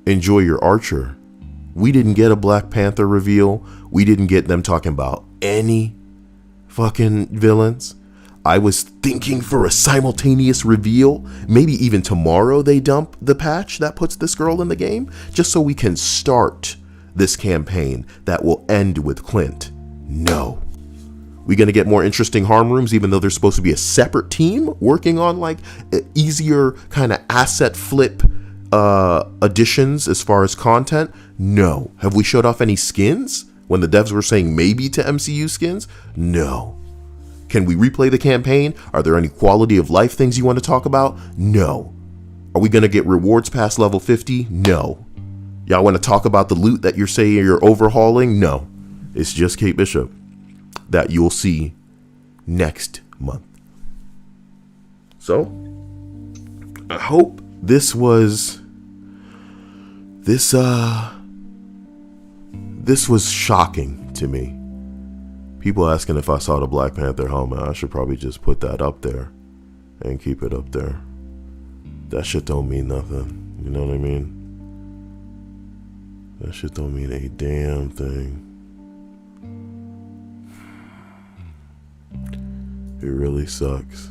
Enjoy your Archer. We didn't get a Black Panther reveal. We didn't get them talking about any fucking villains. I was thinking for a simultaneous reveal. Maybe even tomorrow they dump the patch that puts this girl in the game, just so we can start this campaign that will end with Clint. No. We're going to get more interesting harm rooms, even though there's supposed to be a separate team working on like easier kind of asset flip additions as far as content. No. Have we showed off any skins when the devs were saying maybe to MCU skins? No. Can we replay the campaign? Are there any quality of life things you want to talk about? No. Are we going to get rewards past level 50? No. Y'all want to talk about the loot that you're saying you're overhauling? No. It's just Kate Bishop that you'll see next month. So, I hope this was shocking to me. People asking if I saw the Black Panther helmet. I should probably just put that up there and keep it up there. That shit don't mean nothing. You know what I mean? That shit don't mean a damn thing. It really sucks.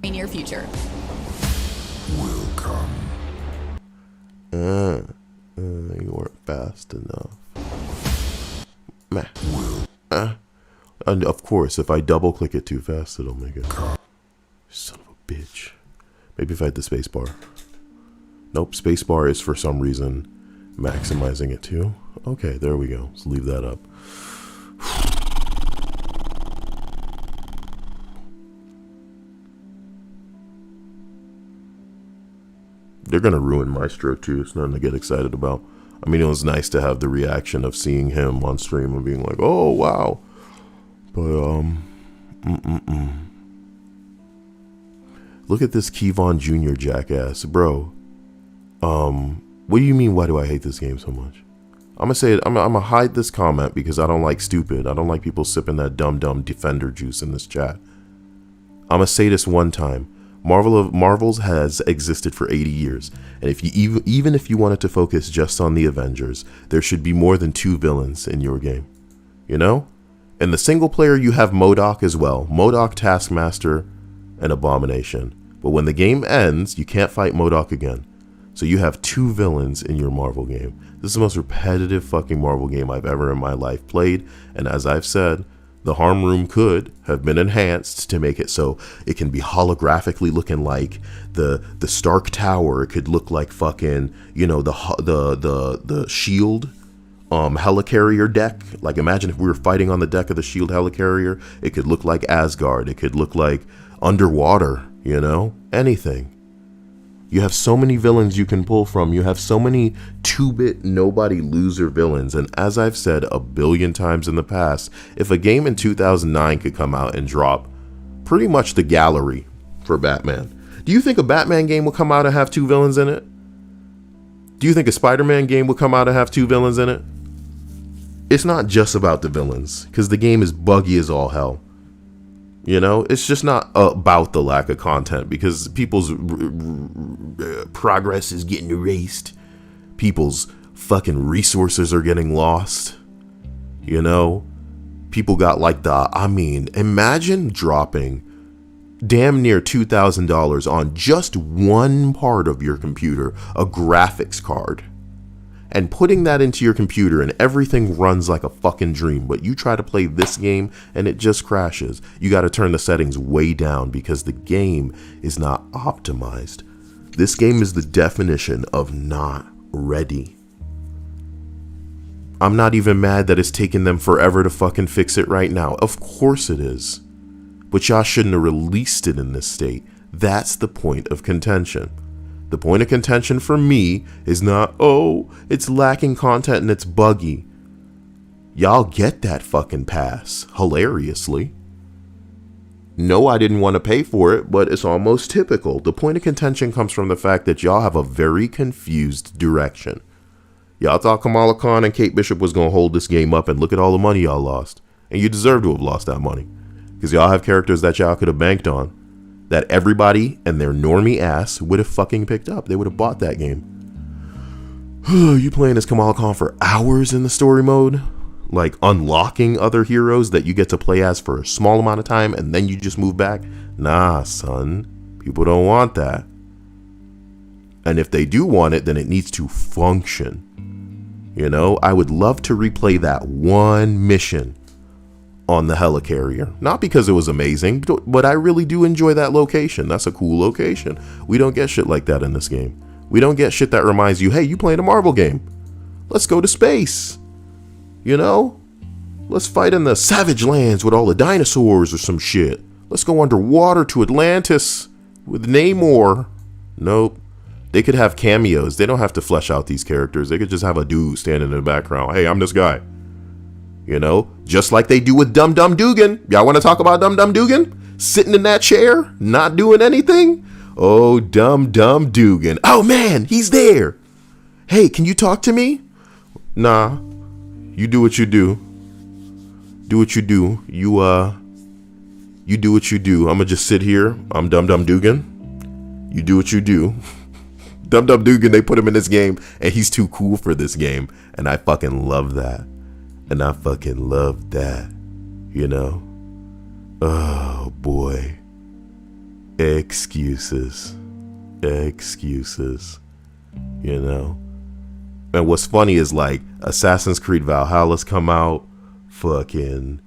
In your future. Will come. You weren't fast enough. Meh. And of course, if I double click it too fast, it'll make it. Son of a bitch. Maybe if I hit the space bar. Nope, space bar is for some reason maximizing it too. Okay, there we go. Let's leave that up. They're gonna ruin Maestro too. It's nothing to get excited about. I mean, it was nice to have the reaction of seeing him on stream and being like, "Oh wow," but look at this Kevon Jr. jackass, bro. What do you mean? Why do I hate this game so much? I'm gonna say it. I'm gonna hide this comment because I don't like stupid. I don't like people sipping that dumb Defender juice in this chat. I'm gonna say this one time. Marvel's has existed for 80 years, and if you even if you wanted to focus just on the Avengers, there should be more than 2 villains in your game. You know? In the single player, you have MODOK as well. MODOK, Taskmaster, and Abomination. But when the game ends, you can't fight MODOK again. So you have 2 villains in your Marvel game. This is the most repetitive fucking Marvel game I've ever in my life played. And as I've said, the harm room could have been enhanced to make it so it can be holographically looking like the Stark Tower. It could look like fucking, you know, the Shield helicarrier deck. Like, imagine if we were fighting on the deck of the Shield helicarrier. It could look like Asgard. It could look like underwater, you know, anything. You have so many villains you can pull from. You have so many 2-bit nobody loser villains. And as I've said a billion times in the past, if a game in 2009 could come out and drop pretty much the gallery for Batman, do you think a Batman game will come out and have 2 villains in it? Do you think a Spider-Man game will come out and have 2 villains in it? It's not just about the villains, because the game is buggy as all hell. You know, it's just not about the lack of content, because people's progress is getting erased. People's fucking resources are getting lost. You know, people got like imagine dropping damn near $2,000 on just one part of your computer, a graphics card, and putting that into your computer and everything runs like a fucking dream. But you try to play this game and it just crashes. You got to turn the settings way down because the game is not optimized. This game is the definition of not ready. I'm not even mad that it's taken them forever to fucking fix it right now. Of course it is. But y'all shouldn't have released it in this state. That's the point of contention. The point of contention for me is not, oh, it's lacking content and it's buggy. Y'all get that fucking pass, hilariously. No, I didn't want to pay for it, but it's almost typical. The point of contention comes from the fact that y'all have a very confused direction. Y'all thought Kamala Khan and Kate Bishop was going to hold this game up, and look at all the money y'all lost. And you deserve to have lost that money. Because y'all have characters that y'all could have banked on, that everybody and their normie ass would have fucking picked up. They would have bought that game. You playing as Kamala Khan for hours in the story mode? Like unlocking other heroes that you get to play as for a small amount of time and then you just move back? Nah, son. People don't want that. And if they do want it, then it needs to function. You know, I would love to replay that one mission on the helicarrier. Not because it was amazing, but I really do enjoy that location. That's a cool location. We don't get shit like that in this game. We don't get shit that reminds you, hey, you playing a Marvel game. Let's go to space. You know? Let's fight in the Savage Lands with all the dinosaurs or some shit. Let's go underwater to Atlantis with Namor. Nope. They could have cameos. They don't have to flesh out these characters. They could just have a dude standing in the background. Hey, I'm this guy. You know, just like they do with Dum Dum Dugan. Y'all want to talk about Dum Dum Dugan? Sitting in that chair, not doing anything? Oh, Dum Dum Dugan. Oh, man, he's there. Hey, can you talk to me? Nah, you do what you do. Do what you do. You do what you do. I'm going to just sit here. I'm Dum Dum Dugan. You do what you do. Dum Dum Dugan, they put him in this game, and he's too cool for this game. And I fucking love that. And I fucking love that, you know? Oh, boy. Excuses. Excuses. You know? And what's funny is, like, Assassin's Creed Valhalla's come out. Fucking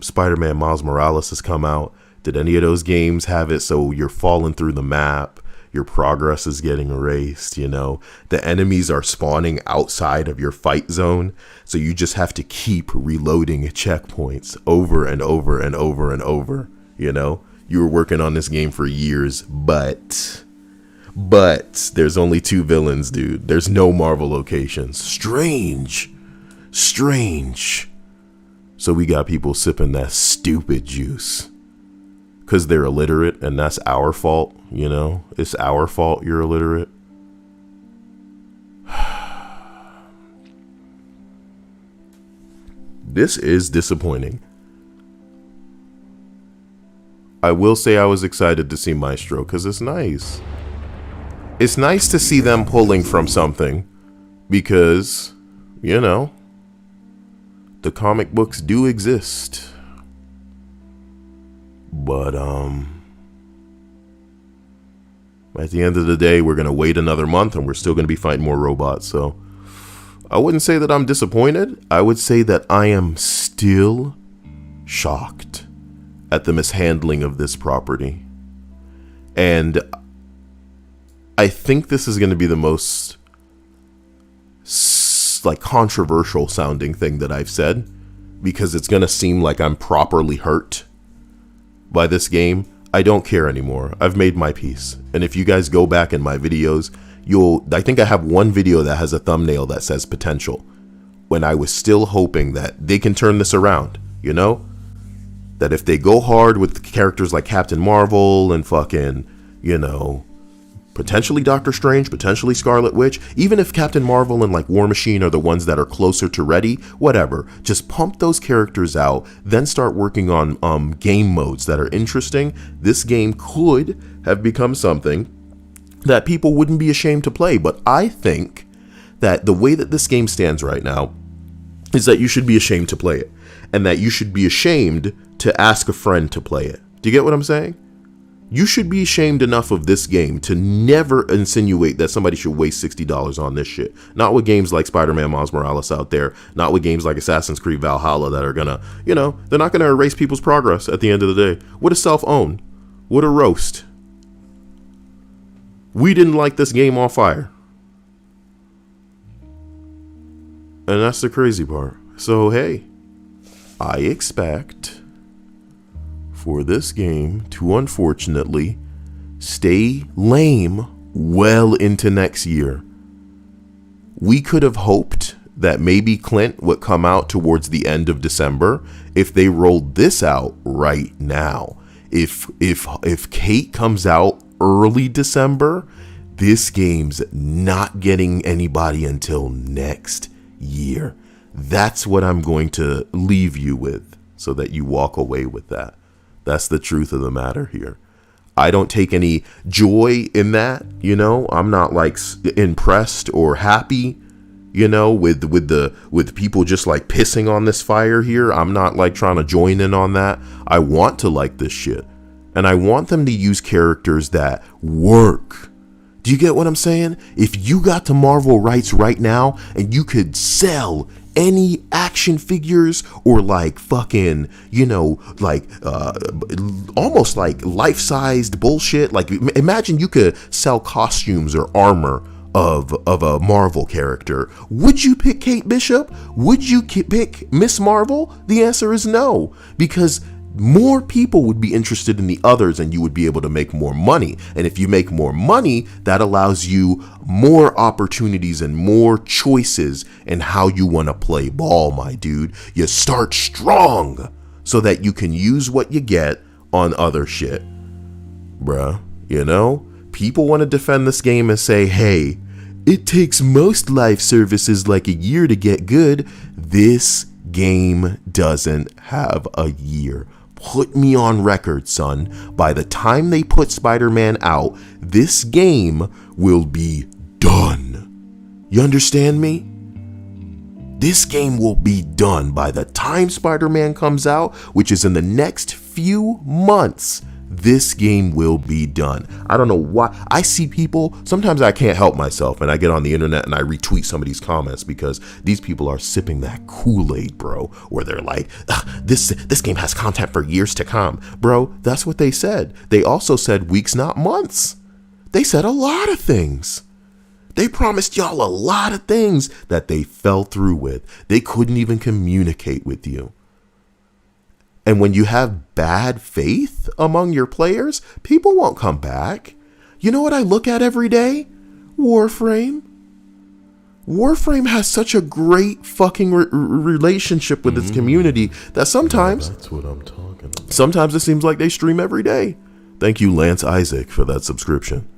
Spider-Man Miles Morales has come out. Did any of those games have it so you're falling through the map? Your progress is getting erased, you know. The enemies are spawning outside of your fight zone, so you just have to keep reloading checkpoints over and over and over and over, you know. You were working on this game for years, but there's only 2 villains, dude. There's no Marvel locations. Strange. So we got people sipping that stupid juice. Because they're illiterate, and that's our fault, you know? It's our fault you're illiterate. This is disappointing. I will say I was excited to see Maestro, because it's nice. It's nice to see them pulling from something, because, you know, the comic books do exist. But, At the end of the day, we're going to wait another month and we're still going to be fighting more robots. So I wouldn't say that I'm disappointed. I would say that I am still shocked at the mishandling of this property. And I think this is going to be the most like controversial sounding thing that I've said, because it's going to seem like I'm properly hurt by this game. I don't care anymore. I've made my peace. And if you guys go back in my videos, I think I have one video that has a thumbnail that says potential, when I was still hoping that they can turn this around, you know? That if they go hard with characters like Captain Marvel and fucking, you know, potentially Doctor Strange, potentially Scarlet Witch, even if Captain Marvel and like War Machine are the ones that are closer to ready, whatever, just pump those characters out, then start working on game modes that are interesting. This game could have become something that people wouldn't be ashamed to play. But I think that the way that this game stands right now is that you should be ashamed to play it, and that you should be ashamed to ask a friend to play it. Do you get what I'm saying? You should be ashamed enough of this game to never insinuate that somebody should waste $60 on this shit. Not with games like Spider-Man Miles Morales out there. Not with games like Assassin's Creed Valhalla that are gonna, you know, they're not gonna erase people's progress at the end of the day. What a self-own. What a roast. We didn't like this game on fire. And that's the crazy part. So, hey, I expect for this game to unfortunately stay lame well into next year. We could have hoped that maybe Clint would come out towards the end of December if they rolled this out right now. If Kate comes out early December, this game's not getting anybody until next year. That's what I'm going to leave you with, so that you walk away with that. That's the truth of the matter here. I don't take any joy in that, you know. I'm not like impressed or happy, you know, with people just like pissing on this fire here. I'm not like trying to join in on that. I want to like this shit, and I want them to use characters that work. Do you get what I'm saying? If you got to Marvel rights right now and you could sell any action figures or like fucking, you know, like almost like life-sized bullshit, like imagine you could sell costumes or armor of a Marvel character, would you pick Kate Bishop? Would you pick Miss Marvel? The answer is no, because more people would be interested in the others and you would be able to make more money. And if you make more money, that allows you more opportunities and more choices in how you want to play ball, my dude. You start strong so that you can use what you get on other shit. Bruh, you know, people want to defend this game and say, hey, it takes most live services like a year to get good. This game doesn't have a year. Put me on record, son. By the time they put Spider-Man out, this game will be done. You understand me? This game will be done by the time Spider-Man comes out, which is in the next few months. This game will be done. I don't know why. I see people, sometimes I can't help myself, and I get on the internet and I retweet some of these comments because these people are sipping that Kool-Aid, bro, where they're like, this game has content for years to come. Bro, that's what they said. They also said weeks, not months. They said a lot of things. They promised y'all a lot of things that they fell through with. They couldn't even communicate with you. And when you have bad faith among your players, people won't come back. You know what I look at every day? Warframe. Warframe has such a great fucking relationship with its community that sometimes, that's what I'm talking about. Sometimes it seems like they stream every day. Thank you, Lance Isaac, for that subscription.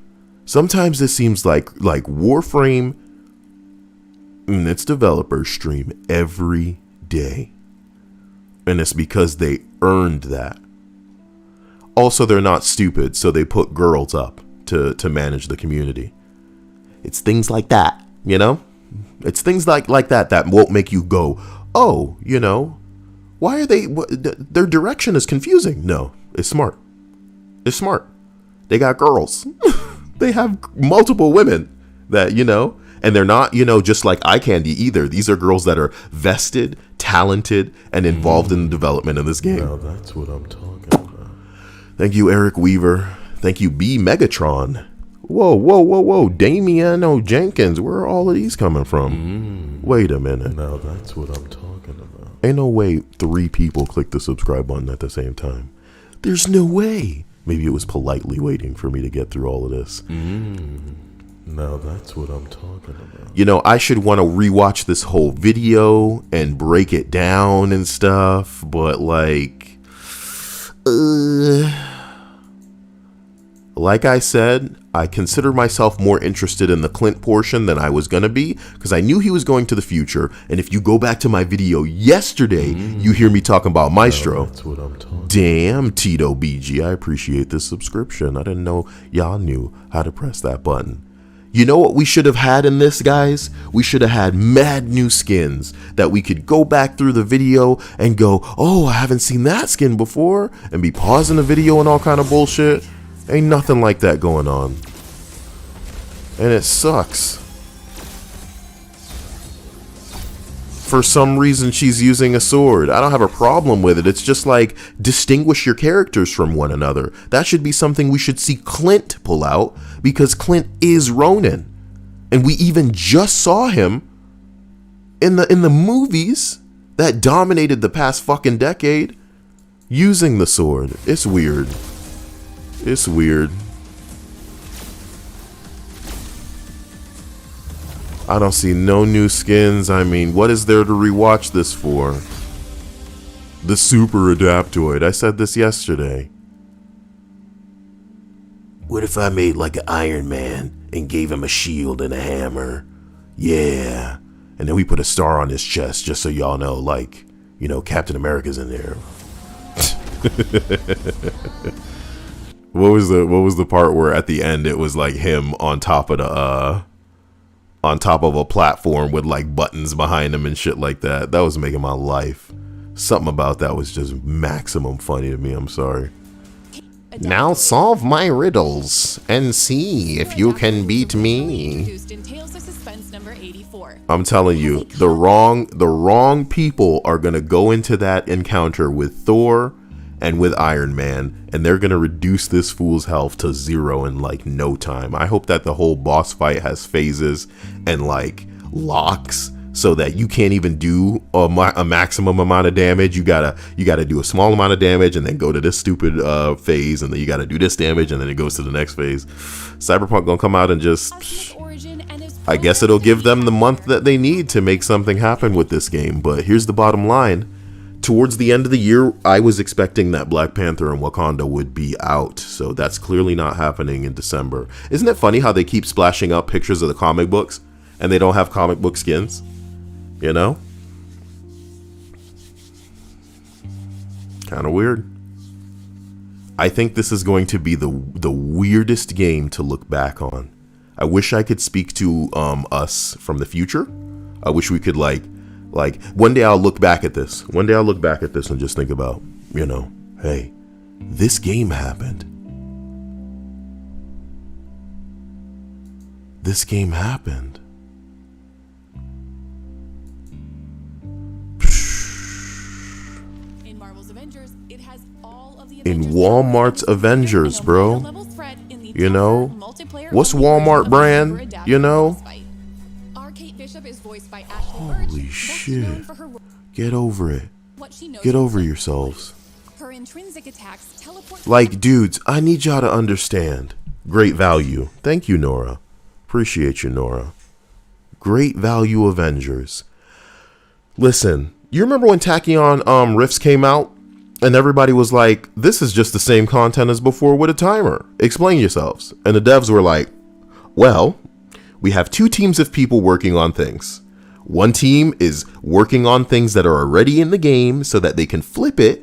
Sometimes it seems like Warframe and its developers stream every day. And it's because they earned that. Also, they're not stupid, so they put girls up to manage the community. It's things like that, you know? It's things like that that won't make you go, oh, you know, why are they, their direction is confusing. No, it's smart. It's smart. They got girls. They have multiple women that, you know, and they're not, you know, just like eye candy either. These are girls that are vested, talented, and involved in the development of this game. Now that's what I'm talking about. Thank you, Eric Weaver. Thank you, B Megatron. Whoa. Damiano Jenkins. Where are all of these coming from? Wait a minute. Now that's what I'm talking about. Ain't no way 3 people clicked the subscribe button at the same time. There's no way. Maybe it was politely waiting for me to get through all of this. Now that's what I'm talking about. You know, I should want to rewatch this whole video and break it down and stuff, but like I said, I consider myself more interested in the Clint portion than I was going to be, because I knew he was going to the future. And if you go back to my video yesterday, you hear me talking about Maestro. That's what I'm talking. Damn, Tito BG, I appreciate this subscription. I didn't know y'all knew how to press that button. You know what we should have had in this, guys? We should have had mad new skins that we could go back through the video and go, oh, I haven't seen that skin before, and be pausing the video and all kind of bullshit. Ain't nothing like that going on. And it sucks. For some reason, she's using a sword. I don't have a problem with it. It's just like, distinguish your characters from one another. That should be something we should see Clint pull out, because Clint is Ronin. And we even just saw him in the movies that dominated the past fucking decade using the sword. It's weird. It's weird. I don't see no new skins. I mean, what is there to rewatch this for? The Super Adaptoid. I said this yesterday. What if I made like an Iron Man and gave him a shield and a hammer? Yeah. And then we put a star on his chest just so y'all know, like, you know, Captain America's in there. What was the part where at the end it was like him on top of a platform with like buttons behind him and shit like that? That was making my life. Something about that was just maximum funny to me. I'm sorry. Now solve my riddles and see if you can beat me. I'm telling you, the wrong people are gonna go into that encounter with Thor and with Iron Man, and they're gonna reduce this fool's health to 0 in like no time. I hope that the whole boss fight has phases and like locks, so that you can't even do a maximum amount of damage. You gotta do a small amount of damage and then go to this stupid phase, and then you gotta do this damage and then it goes to the next phase. Cyberpunk gonna come out and just, I guess it'll give them the month that they need to make something happen with this game. But here's the bottom line. Towards the end of the year, I was expecting that Black Panther and Wakanda would be out, so that's clearly not happening in December. Isn't it funny how they keep splashing up pictures of the comic books and they don't have comic book skins? You know? Kind of weird. I think this is going to be the weirdest game to look back on. I wish I could speak to us from the future. I wish we could like one day I'll look back at this. One day I'll look back at this and just think about, you know, hey, this game happened. This game happened. In Marvel's Avengers, it has all of the In Walmart's Avengers, bro. You know, what's Walmart brand? You know? Holy shit. Get over it. Get over yourselves. Like, dudes, I need y'all to understand. Great value. Thank you, Nora. Appreciate you, Nora. Great value Avengers. Listen, you remember when Tachyon Rifts came out? And everybody was like, this is just the same content as before with a timer. Explain yourselves. And the devs were like, well, we have 2 teams of people working on things. One team is working on things that are already in the game so that they can flip it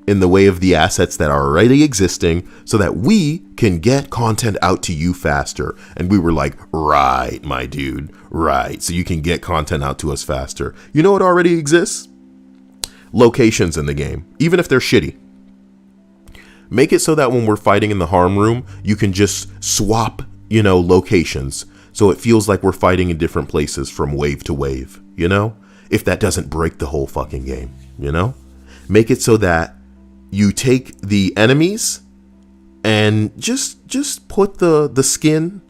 in the way of the assets that are already existing so that we can get content out to you faster. And we were like, right, my dude, right. So you can get content out to us faster. You know what already exists? Locations in the game, even if they're shitty. Make it so that when we're fighting in the harm room, you can just swap locations. So it feels like we're fighting in different places from wave to wave, if that doesn't break the whole fucking game, make it so that you take the enemies and just put the skin,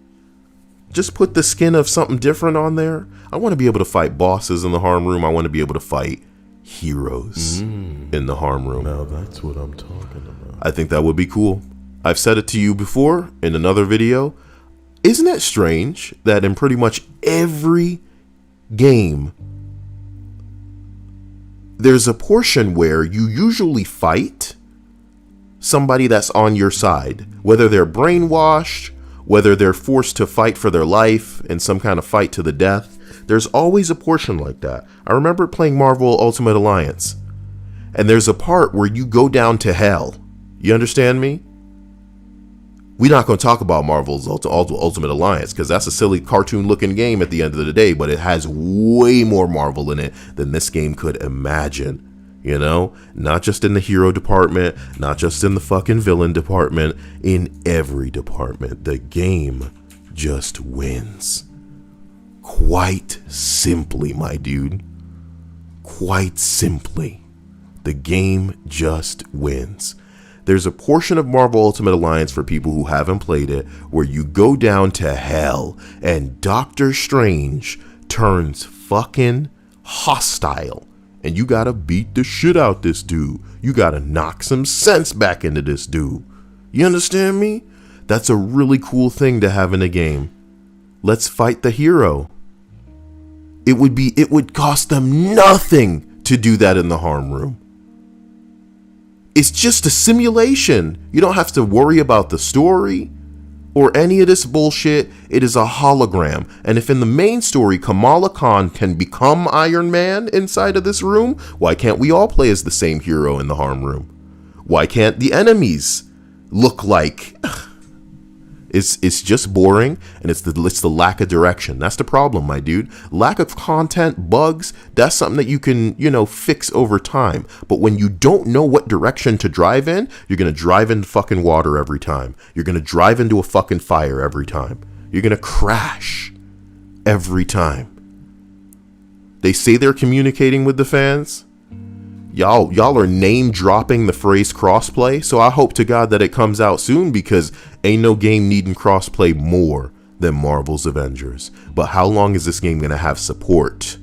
of something different on there. I want to be able to fight bosses in the harm room. I want to be able to fight heroes in the harm room. Now that's what I'm talking about. I think that would be cool. I've said it to you before in another video. Isn't it strange that in pretty much every game, there's a portion where you usually fight somebody that's on your side, whether they're brainwashed, whether they're forced to fight for their life in some kind of fight to the death. There's always a portion like that. I remember playing Marvel Ultimate Alliance, and there's a part where you go down to hell. You understand me? We're not going to talk about Marvel's Ultimate Alliance because that's a silly cartoon-looking game at the end of the day, but it has way more Marvel in it than this game could imagine. Not just in the hero department, not just in the fucking villain department, in every department. The game just wins. Quite simply, my dude. Quite simply. The game just wins. There's a portion of Marvel Ultimate Alliance for people who haven't played it where you go down to hell and Doctor Strange turns fucking hostile. And you gotta beat the shit out this dude. You gotta knock some sense back into this dude. You understand me? That's a really cool thing to have in a game. Let's fight the hero. It would cost them nothing to do that in the harm room. It's just a simulation. You don't have to worry about the story or any of this bullshit. It is a hologram. And if in the main story Kamala Khan can become Iron Man inside of this room, why can't we all play as the same hero in the harm room? Why can't the enemies look like... It's just boring, and it's the lack of direction. That's the problem, my dude. Lack of content, bugs, that's something that you can, fix over time. But when you don't know what direction to drive in, you're going to drive into fucking water every time. You're going to drive into a fucking fire every time. You're going to crash every time. They say they're communicating with the fans. Y'all are name dropping the phrase crossplay, so I hope to God that it comes out soon because ain't no game needing crossplay more than Marvel's Avengers. But how long is this game gonna have support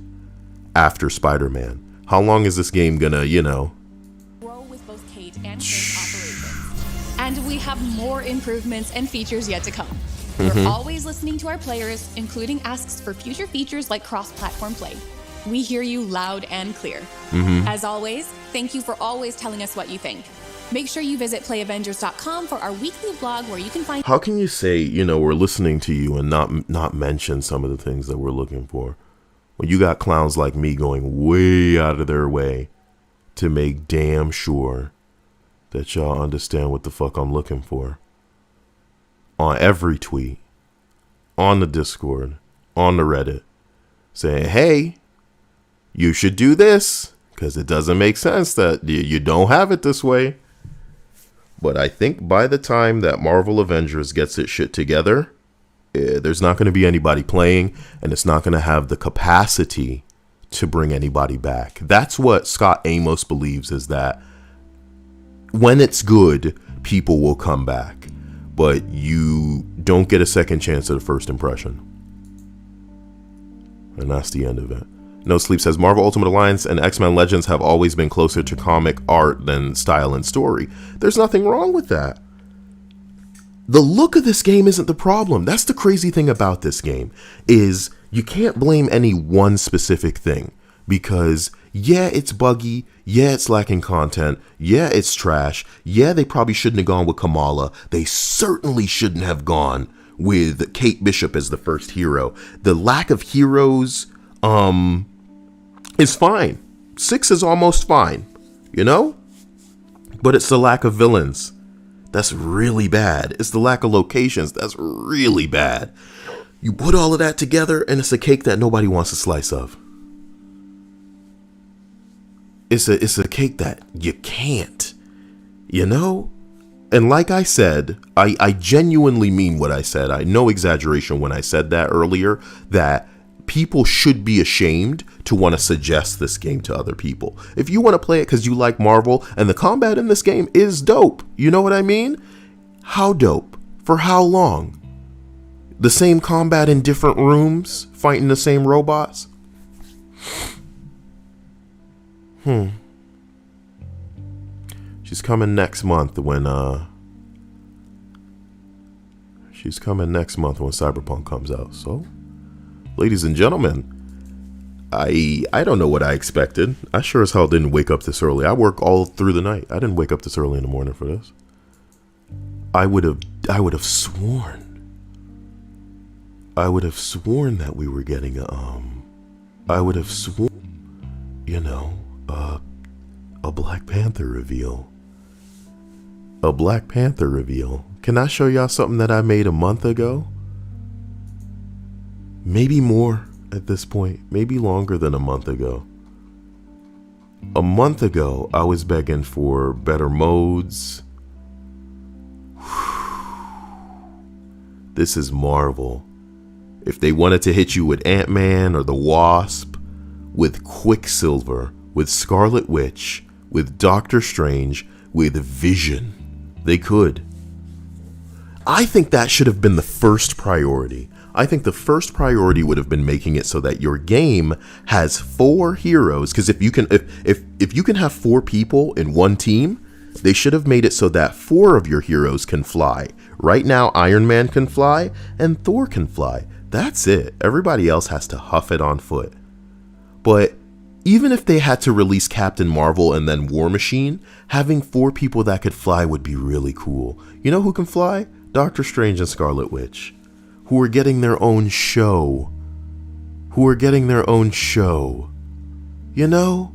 after Spider-Man? How long is this game gonna, grow with both Kate and Finn's operations. And we have more improvements and features yet to come. We're always listening to our players, including asks for future features like cross-platform play. We hear you loud and clear. As always, thank you for always telling us what you think. Make sure you visit playavengers.com for our weekly blog where you can find... How can you say, we're listening to you and not mention some of the things that we're looking for? When you got clowns like me going way out of their way to make damn sure that y'all understand what the fuck I'm looking for. On every tweet, on the Discord, on the Reddit, saying, hey, you should do this because it doesn't make sense that you don't have it this way. But I think by the time that Marvel Avengers gets its shit together, there's not going to be anybody playing, and it's not going to have the capacity to bring anybody back. That's what Scott Amos believes, is that when it's good, people will come back. But you don't get a second chance at a first impression. And that's the end of it. No Sleep says, Marvel Ultimate Alliance and X-Men Legends have always been closer to comic art than style and story. There's nothing wrong with that. The look of this game isn't the problem. That's the crazy thing about this game, is you can't blame any one specific thing. Because, yeah, it's buggy. Yeah, it's lacking content. Yeah, it's trash. Yeah, they probably shouldn't have gone with Kamala. They certainly shouldn't have gone with Kate Bishop as the first hero. The lack of heroes, is fine. 6 is almost fine, But it's the lack of villains. That's really bad. It's the lack of locations. That's really bad. You put all of that together and it's a cake that nobody wants a slice of. It's a cake that you can't, And like I said, I genuinely mean what I said. I no exaggeration when I said that earlier, that people should be ashamed to want to suggest this game to other people. If you want to play it because you like Marvel and the combat in this game is dope, you know what I mean? How dope? For how long? The same combat in different rooms, fighting the same robots? She's coming next month when Cyberpunk comes out. So, ladies and gentlemen, I don't know what I expected. I sure as hell didn't wake up this early. I work all through the night. I didn't wake up this early in the morning for this. I would have sworn that we were getting a Black Panther reveal. A Black Panther reveal. Can I show y'all something that I made a month ago? Maybe more at this point. Maybe longer than a month ago. A month ago, I was begging for better modes. This is Marvel. If they wanted to hit you with Ant-Man or the Wasp, with Quicksilver, with Scarlet Witch, with Doctor Strange, with Vision, they could. I think that should have been the first priority. I think the first priority would have been making it so that your game has 4 heroes. Because if you can have 4 people in one team, they should have made it so that 4 of your heroes can fly. Right now, Iron Man can fly and Thor can fly. That's it. Everybody else has to huff it on foot. But even if they had to release Captain Marvel and then War Machine, having 4 people that could fly would be really cool. You know who can fly? Doctor Strange and Scarlet Witch, who are getting their own show. You know?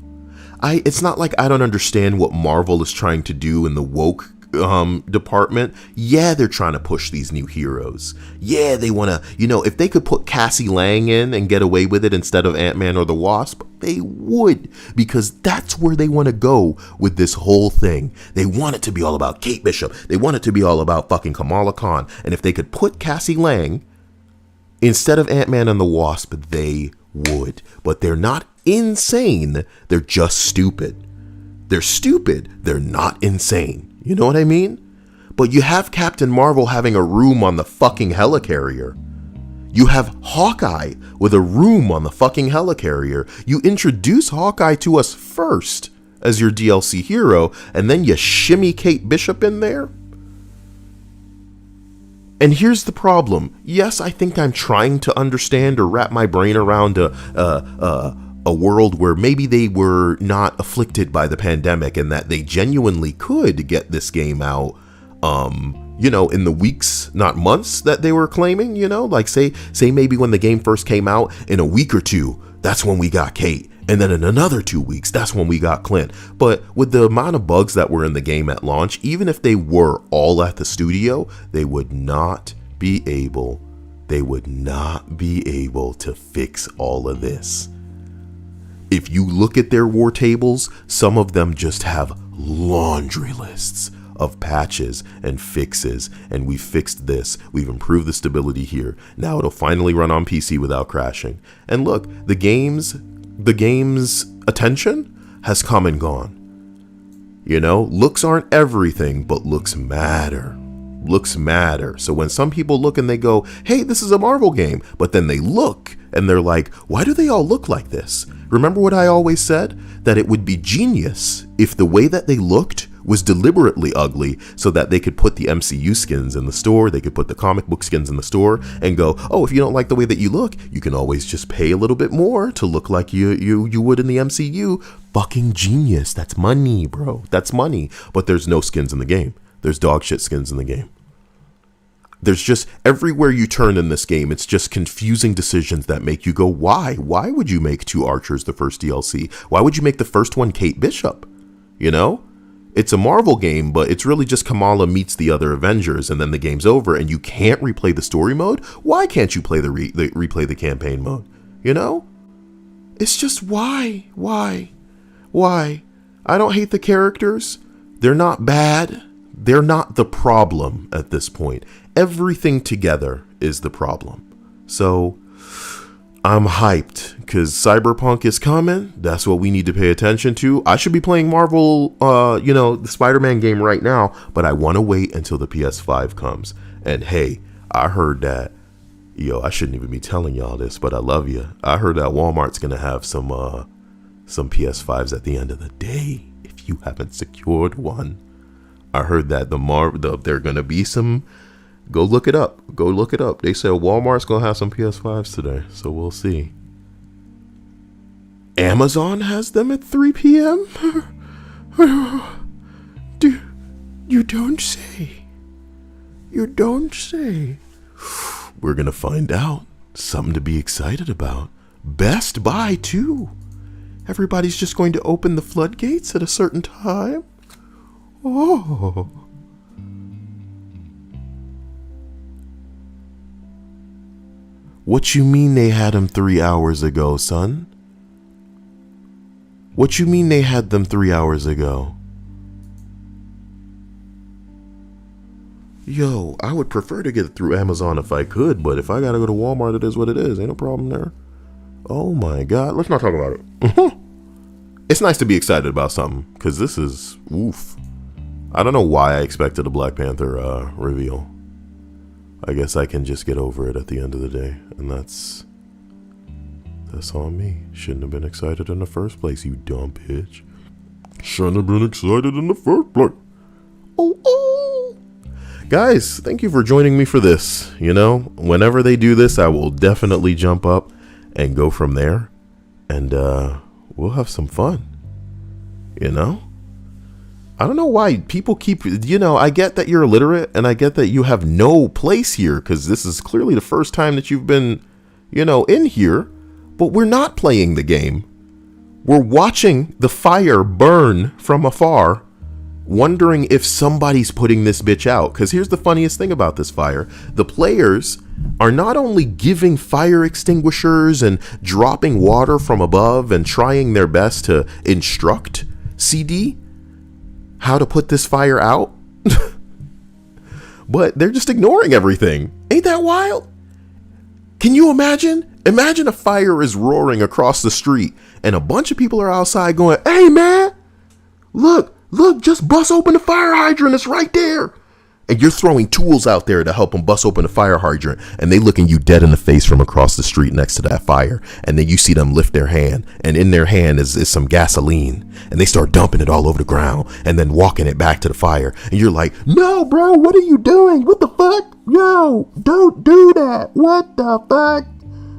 It's not like I don't understand what Marvel is trying to do in the woke department. Yeah, they're trying to push these new heroes. Yeah, they want to, if they could put Cassie Lang in and get away with it instead of Ant-Man or the Wasp, they would, because that's where they want to go with this whole thing. They want it to be all about Kate Bishop. They want it to be all about fucking Kamala Khan. And if they could put Cassie Lang instead of Ant-Man and the Wasp, they would. But they're not insane. They're just stupid. They're stupid. They're not insane. You know what I mean? But you have Captain Marvel having a room on the fucking helicarrier. You have Hawkeye with a room on the fucking helicarrier. You introduce Hawkeye to us first as your DLC hero, and then you shimmy Kate Bishop in there? And here's the problem. Yes, I think I'm trying to understand or wrap my brain around a world where maybe they were not afflicted by the pandemic and that they genuinely could get this game out, in the weeks, not months that they were claiming, like say maybe when the game first came out, in a week or 2, that's when we got Kate. And then in another 2 weeks, that's when we got Clint. But with the amount of bugs that were in the game at launch, even if they were all at the studio, they would not be able to fix all of this. If you look at their war tables, some of them just have laundry lists of patches and fixes, and we fixed this, we've improved the stability here, now it'll finally run on PC without crashing. And look, the game's attention has come and gone. Looks aren't everything, but looks matter. So when some people look and they go, hey, this is a Marvel game, but then they look and they're like, why do they all look like this? Remember what I always said? That it would be genius if the way that they looked was deliberately ugly so that they could put the MCU skins in the store, they could put the comic book skins in the store and go, oh, if you don't like the way that you look, you can always just pay a little bit more to look like you would in the MCU. Fucking genius. That's money, bro. That's money. But there's no skins in the game. There's dog shit skins in the game. There's just, everywhere you turn in this game, it's just confusing decisions that make you go, why? Why would you make 2 archers the first DLC? Why would you make the first one Kate Bishop? It's a Marvel game, but it's really just Kamala meets the other Avengers, and then the game's over, and you can't replay the story mode? Why can't you play replay the campaign mode? It's just why? Why? I don't hate the characters. They're not bad. they're not the problem at this point. Everything together is the problem. So I'm hyped because Cyberpunk is coming. That's what we need to pay attention to. I should be playing Marvel, the Spider-Man game right now, but I want to wait until the PS5 comes. And hey, I heard that, I shouldn't even be telling y'all this, but I love you. I heard that Walmart's going to have some PS5s at the end of the day if you haven't secured one. I heard that they're going to be some. Go look it up. They said Walmart's going to have some PS5s today, so we'll see. Amazon has them at 3 p.m.? You don't say. You don't say. We're going to find out. Something to be excited about. Best Buy, too. Everybody's just going to open the floodgates at a certain time. Oh. What you mean they had them 3 hours ago, son? What you mean they had them 3 hours ago? Yo, I would prefer to get it through Amazon if I could, but if I gotta go to Walmart, it is what it is. Ain't no problem there. Oh my God, let's not talk about it. It's nice to be excited about something, because this is, oof. I don't know why I expected a Black Panther reveal. I guess I can just get over it at the end of the day, and that's on me. Shouldn't have been excited in the first place, you dumb bitch. Shouldn't have been excited in the first place. Oh. Guys, thank you for joining me for this. Whenever they do this, I will definitely jump up and go from there, and we'll have some fun. I don't know why people keep, I get that you're illiterate and I get that you have no place here because this is clearly the first time that you've been, in here, but we're not playing the game. We're watching the fire burn from afar, wondering if somebody's putting this bitch out. Because here's the funniest thing about this fire. The players are not only giving fire extinguishers and dropping water from above and trying their best to instruct CD how to put this fire out, but they're just ignoring everything. Ain't that wild? Can you imagine? Imagine a fire is roaring across the street and a bunch of people are outside going, "Hey man, look, just bust open the fire hydrant. It's right there." And you're throwing tools out there to help them bust open the fire hydrant, and they looking you dead in the face from across the street next to that fire. And then you see them lift their hand, and in their hand is some gasoline, and they start dumping it all over the ground and then walking it back to the fire. And you're like, "No, bro, what are you doing? What the fuck? Yo, don't do that. What the fuck?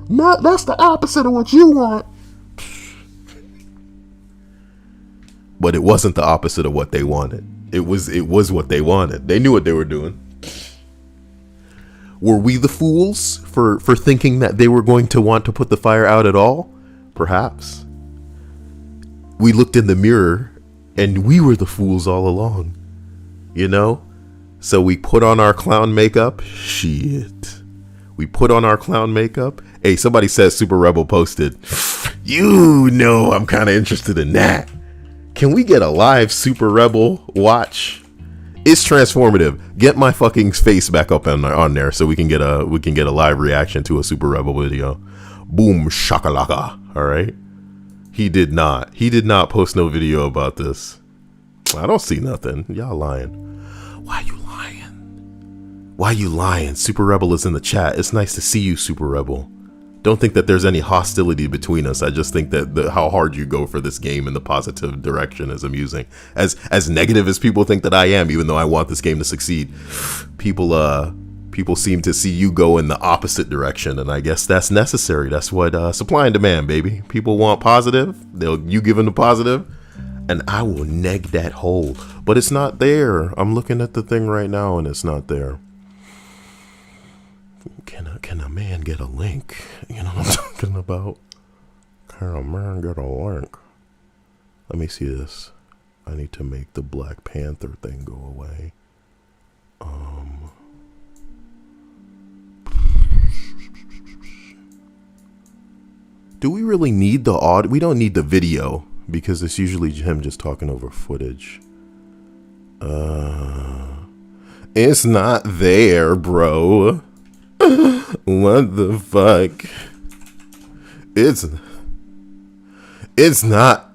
No, that's the opposite of what you want." But it wasn't the opposite of what they wanted. It was what they wanted. They knew what they were doing. Were we the fools for thinking that they were going to want to put the fire out at all? Perhaps. We looked in the mirror and we were the fools all along. So we put on our clown makeup. Shit. We put on our clown makeup. Hey, somebody says Super Rebel posted. I'm kind of interested in that. Can we get a live Super Rebel watch? It's transformative. Get my fucking face back up on there so we can get a live reaction to a Super Rebel video. Boom shakalaka. All right. He did not post no video about this. I don't see nothing. Y'all lying. Why you lying? Super Rebel is in the chat. It's nice to see you, Super Rebel. Don't think that there's any hostility between us. I just think that how hard you go for this game in the positive direction is amusing. As negative as people think that I am, even though I want this game to succeed, people seem to see you go in the opposite direction, and I guess that's necessary. That's what supply and demand, baby. People want positive. You give them the positive, and I will neg that hole. But it's not there. I'm looking at the thing right now, and it's not there. Can a man get a link? You know what I'm talking about? Can a man get a link? Let me see this. I need to make the Black Panther thing go away. Do we really need the audio? We don't need the video because it's usually him just talking over footage. It's not there, bro. What the fuck? It's not.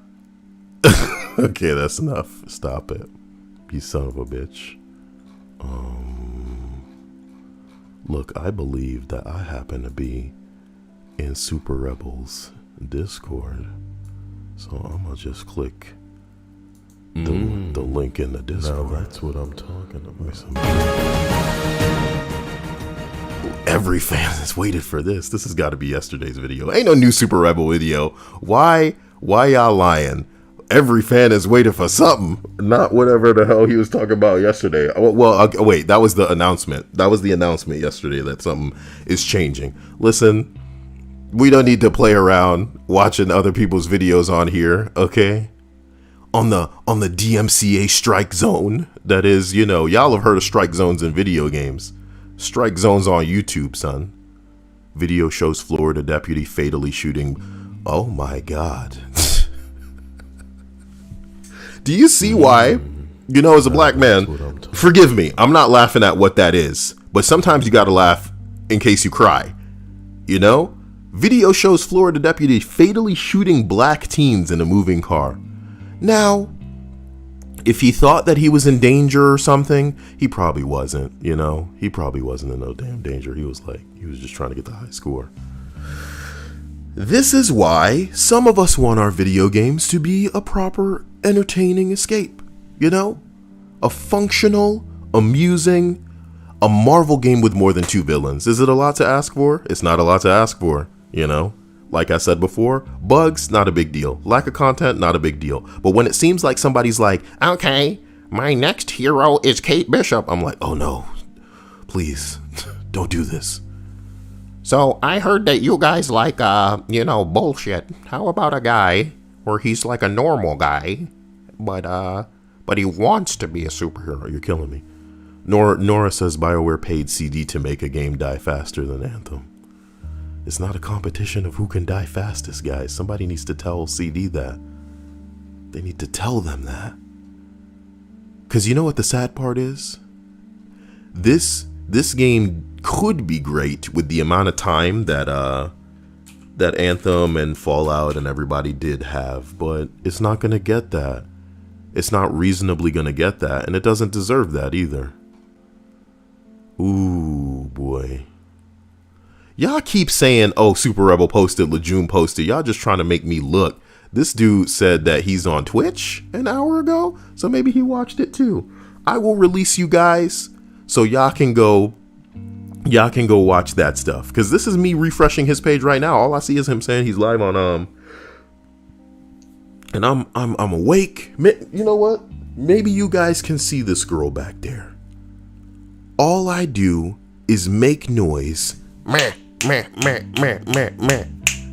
Okay, that's enough. Stop it. You son of a bitch. Look, I believe that I happen to be in Super Rebels Discord. So I'm gonna just click the link in the Discord. Now that's what I'm talking about. Every fan has waited for this. This has got to be yesterday's video. Ain't no new Super Rebel video. Why y'all lying? Every fan has waited for something. Not whatever the hell he was talking about yesterday. Well, wait, that was the announcement. That was the announcement yesterday that something is changing. Listen, we don't need to play around watching other people's videos on here, okay? On the DMCA strike zone. That is, you know, y'all have heard of strike zones in video games. Strike zones on YouTube, son. Video shows Florida deputy fatally shooting. Oh my God. Do you see why? You know, as a black man, forgive me, I'm not laughing at what that is, but sometimes you gotta laugh in case you cry. You know? Video shows Florida deputy fatally shooting black teens in a moving car. Now, if he thought that he was in danger or something, he probably wasn't, you know? He probably wasn't in no damn danger. He was just trying to get the high score. This is why some of us want our video games to be a proper, entertaining escape, you know? A functional, amusing, a Marvel game with more than 2 villains. Is it a lot to ask for? It's not a lot to ask for, you know? Like I said before, bugs, not a big deal. Lack of content, not a big deal. But when it seems like somebody's like, okay, my next hero is Kate Bishop, I'm like, oh no, please, don't do this. So I heard that you guys like, bullshit. How about a guy where he's like a normal guy, but he wants to be a superhero? You're killing me. Nora says BioWare paid CD to make a game die faster than Anthem. It's not a competition of who can die fastest, guys. Somebody needs to tell CD that. They need to tell them that. Because you know what the sad part is? This game could be great with the amount of time that Anthem and Fallout and everybody did have, but it's not going to get that. It's not reasonably going to get that, and it doesn't deserve that either. Ooh, boy. Y'all keep saying, oh, Super Rebel posted, Lejeune posted. Y'all just trying to make me look. This dude said that he's on Twitch an hour ago, so maybe he watched it too. I will release you guys so y'all can go watch that stuff. Because this is me refreshing his page right now. All I see is him saying he's live on and I'm awake. You know what? Maybe you guys can see this girl back there. All I do is make noise. Meh, meh, meh, meh, meh, meh.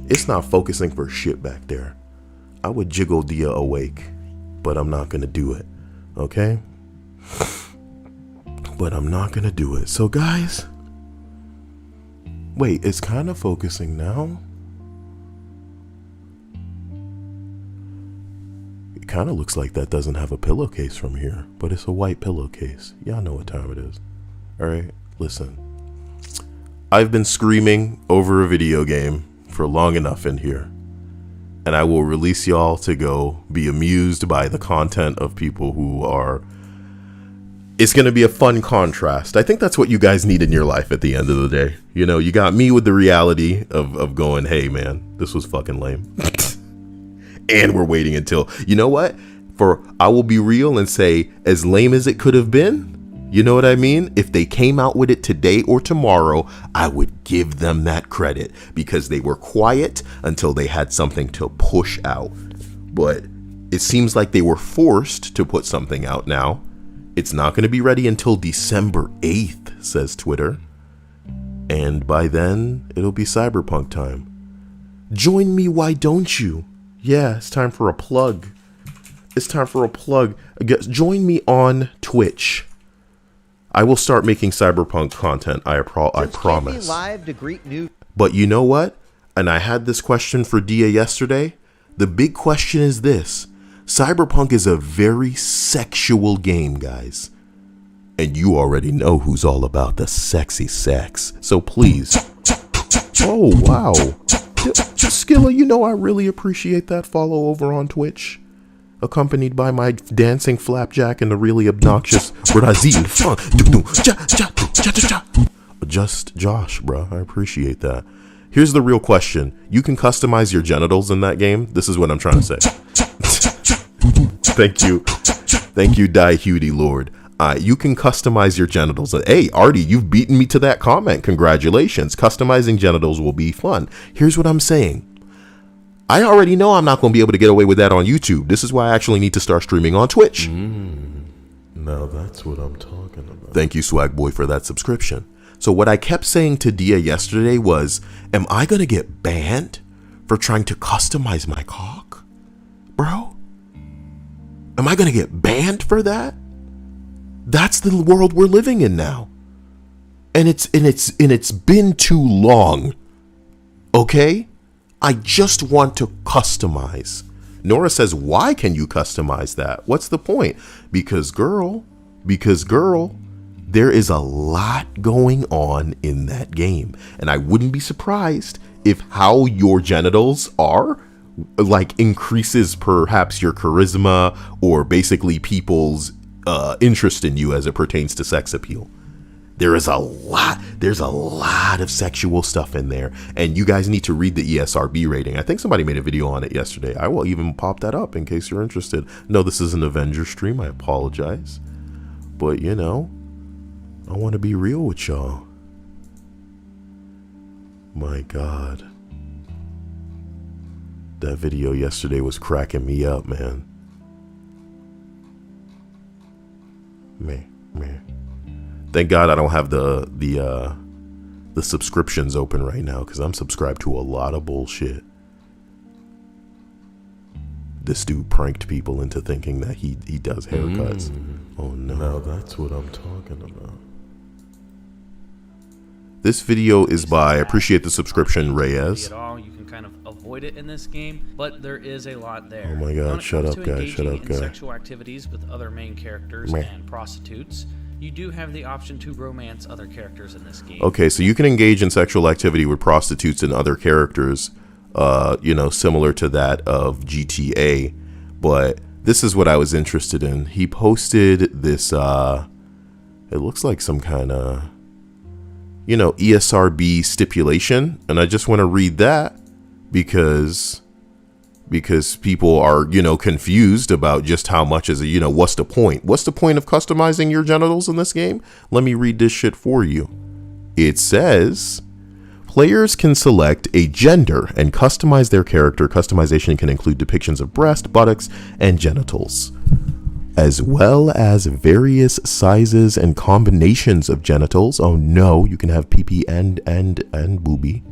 It's not focusing for shit back there. I would jiggle Dia awake, but I'm not gonna do it. Okay? But I'm not gonna do it. So guys, wait, it's kind of focusing now. It kind of looks like that doesn't have a pillowcase from here, but it's a white pillowcase. Y'all know what time it is. All right, listen. I've been screaming over a video game for long enough in here, and I will release y'all to go be amused by the content of people who are. It's going to be a fun contrast. I think that's what you guys need in your life at the end of the day. You know, you got me with the reality of going, hey man, this was fucking lame. And we're waiting until, you know what? I will be real and say, as lame as it could have been, you know what I mean? If they came out with it today or tomorrow, I would give them that credit because they were quiet until they had something to push out. But it seems like they were forced to put something out now. It's not going to be ready until December 8th, says Twitter. And by then, it'll be cyberpunk time. Join me, why don't you? Yeah, it's time for a plug. It's time for a plug. Join me on Twitch. I will start making cyberpunk content, I promise. Live to greet new. But you know what? And I had this question for Dia yesterday. The big question is this. Cyberpunk is a very sexual game, guys. And you already know who's all about the sexy sex. So please. Oh, wow. Skilla, you know I really appreciate that follow over on Twitch. Accompanied by my dancing flapjack and the really obnoxious Brazil funk. Just Josh, bro. I appreciate that. Here's the real question. You can customize your genitals in that game. This is what I'm trying to say. Thank you. Thank you, Die Hudie Lord. You can customize your genitals. Hey, Artie, you've beaten me to that comment. Congratulations. Customizing genitals will be fun. Here's what I'm saying. I already know I'm not going to be able to get away with that on YouTube. This is why I actually need to start streaming on Twitch. Now that's what I'm talking about. Thank you, Swag Boy, for that subscription. So what I kept saying to Dia yesterday was, am I going to get banned for trying to customize my cock? Bro? Am I going to get banned for that? That's the world we're living in now. And it's been too long. Okay? I just want to customize. Nora says, why can you customize that? What's the point? Because girl, there is a lot going on in that game. And I wouldn't be surprised if how your genitals are like increases perhaps your charisma or basically people's interest in you as it pertains to sex appeal. There's a lot of sexual stuff in there, and you guys need to read the ESRB rating. I think somebody made a video on it yesterday. I will even pop that up in case you're interested. No, this is an Avenger stream. I apologize, but you know, I want to be real with y'all. My God, that video yesterday was cracking me up, man. Man. Thank God I don't have the subscriptions open right now because I'm subscribed to a lot of bullshit. This dude pranked people into thinking that he does haircuts. Oh no. Now that's what I'm talking about. This video is by, I appreciate the subscription, Reyes. At all. You can kind of avoid it in this game, but there is a lot there. Oh my God, shut up, guy, shut up, guy. Sexual activities with other main characters and prostitutes. You do have the option to romance other characters in this game. Okay, so you can engage in sexual activity with prostitutes and other characters, you know, similar to that of GTA. But this is what I was interested in. He posted this, it looks like some kind of, you know, ESRB stipulation. And I just want to read that because people are, you know, confused about just how much is it, you know, what's the point? What's the point of customizing your genitals in this game? Let me read this shit for you. It says, players can select a gender and customize their character. Customization can include depictions of breast, buttocks, and genitals, as well as various sizes and combinations of genitals. Oh no, you can have pee-pee and boobie.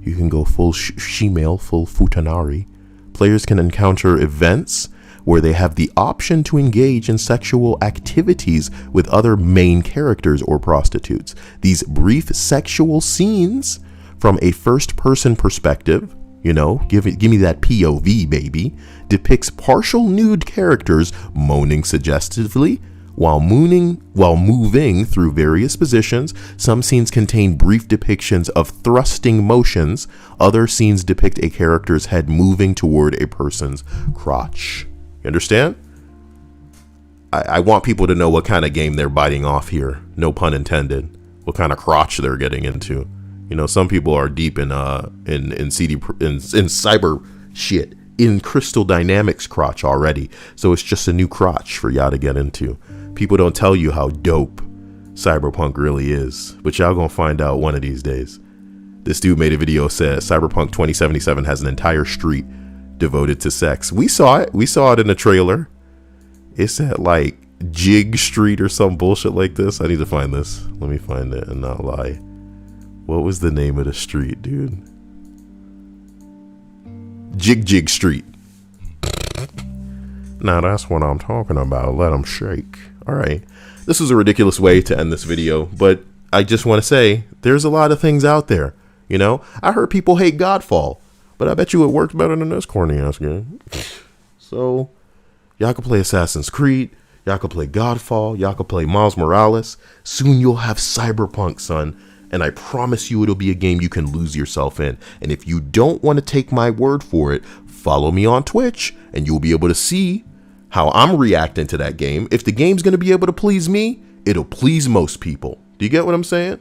You can go full shemale, full futanari. Players can encounter events where they have the option to engage in sexual activities with other main characters or prostitutes. These brief sexual scenes from a first-person perspective, you know, give me that POV, baby, depicts partial nude characters moaning suggestively while moving through various positions. Some scenes contain brief depictions of thrusting motions. Other scenes depict a character's head moving toward a person's crotch. You understand? I want people to know what kind of game they're biting off here. No pun intended. What kind of crotch they're getting into. You know, some people are deep in cyber shit, in Crystal Dynamics crotch already. So it's just a new crotch for y'all to get into. People don't tell you how dope cyberpunk really is, but y'all gonna find out one of these days. This dude made a video, said Cyberpunk 2077 has an entire street devoted to sex. We saw it in the trailer. It's at like Jig Street or some bullshit like this. I need to find this. Let me find it and not lie. What was the name of the street, dude? Jig Street. Now that's what I'm talking about. Let them shake. All right. This was a ridiculous way to end this video, but I just want to say there's a lot of things out there. You know, I heard people hate Godfall, but I bet you it works better than this corny ass game. So y'all can play Assassin's Creed. Y'all can play Godfall. Y'all can play Miles Morales. Soon you'll have Cyberpunk, son. And I promise you it'll be a game you can lose yourself in. And if you don't want to take my word for it, follow me on Twitch and you'll be able to see how I'm reacting to that game. If the game's going to be able to please me, it'll please most people. Do you get what I'm saying?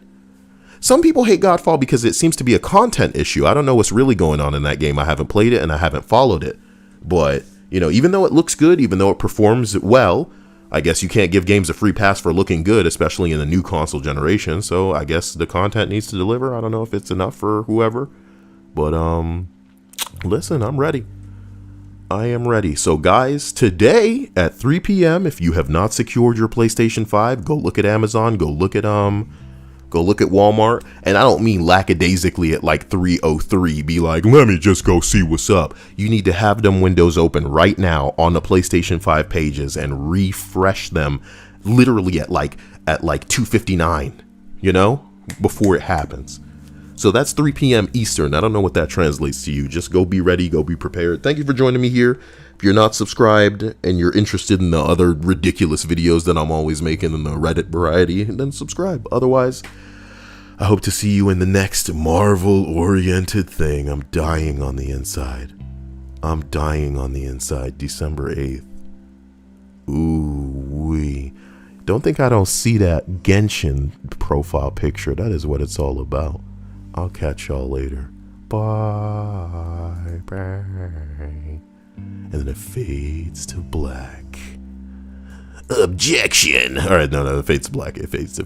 Some people hate Godfall because it seems to be a content issue. I don't know what's really going on in that game. I haven't played it and I haven't followed it. But, you know, even though it looks good, even though it performs well, I guess you can't give games a free pass for looking good, especially in the new console generation. So I guess the content needs to deliver. I don't know if it's enough for whoever. But, listen, I'm ready. I am ready. So guys, today at 3 p.m., if you have not secured your PlayStation 5, go look at Amazon, go look at Walmart. And I don't mean lackadaisically at like 3:03, be like, let me just go see what's up. You need to have them windows open right now on the PlayStation 5 pages and refresh them literally at like 2:59, you know, before it happens. So that's 3 p.m. Eastern. I don't know what that translates to you. Just go be ready, go be prepared. Thank you for joining me here. If you're not subscribed and you're interested in the other ridiculous videos that I'm always making in the Reddit variety, then subscribe. Otherwise, I hope to see you in the next Marvel-oriented thing. I'm dying on the inside. I'm dying on the inside. December 8th. Ooh-wee. Don't think I don't see that Genshin profile picture. That is what it's all about. I'll catch y'all later. Bye. Bye. And then it fades to black. Objection. All right, no, it fades to black. It fades to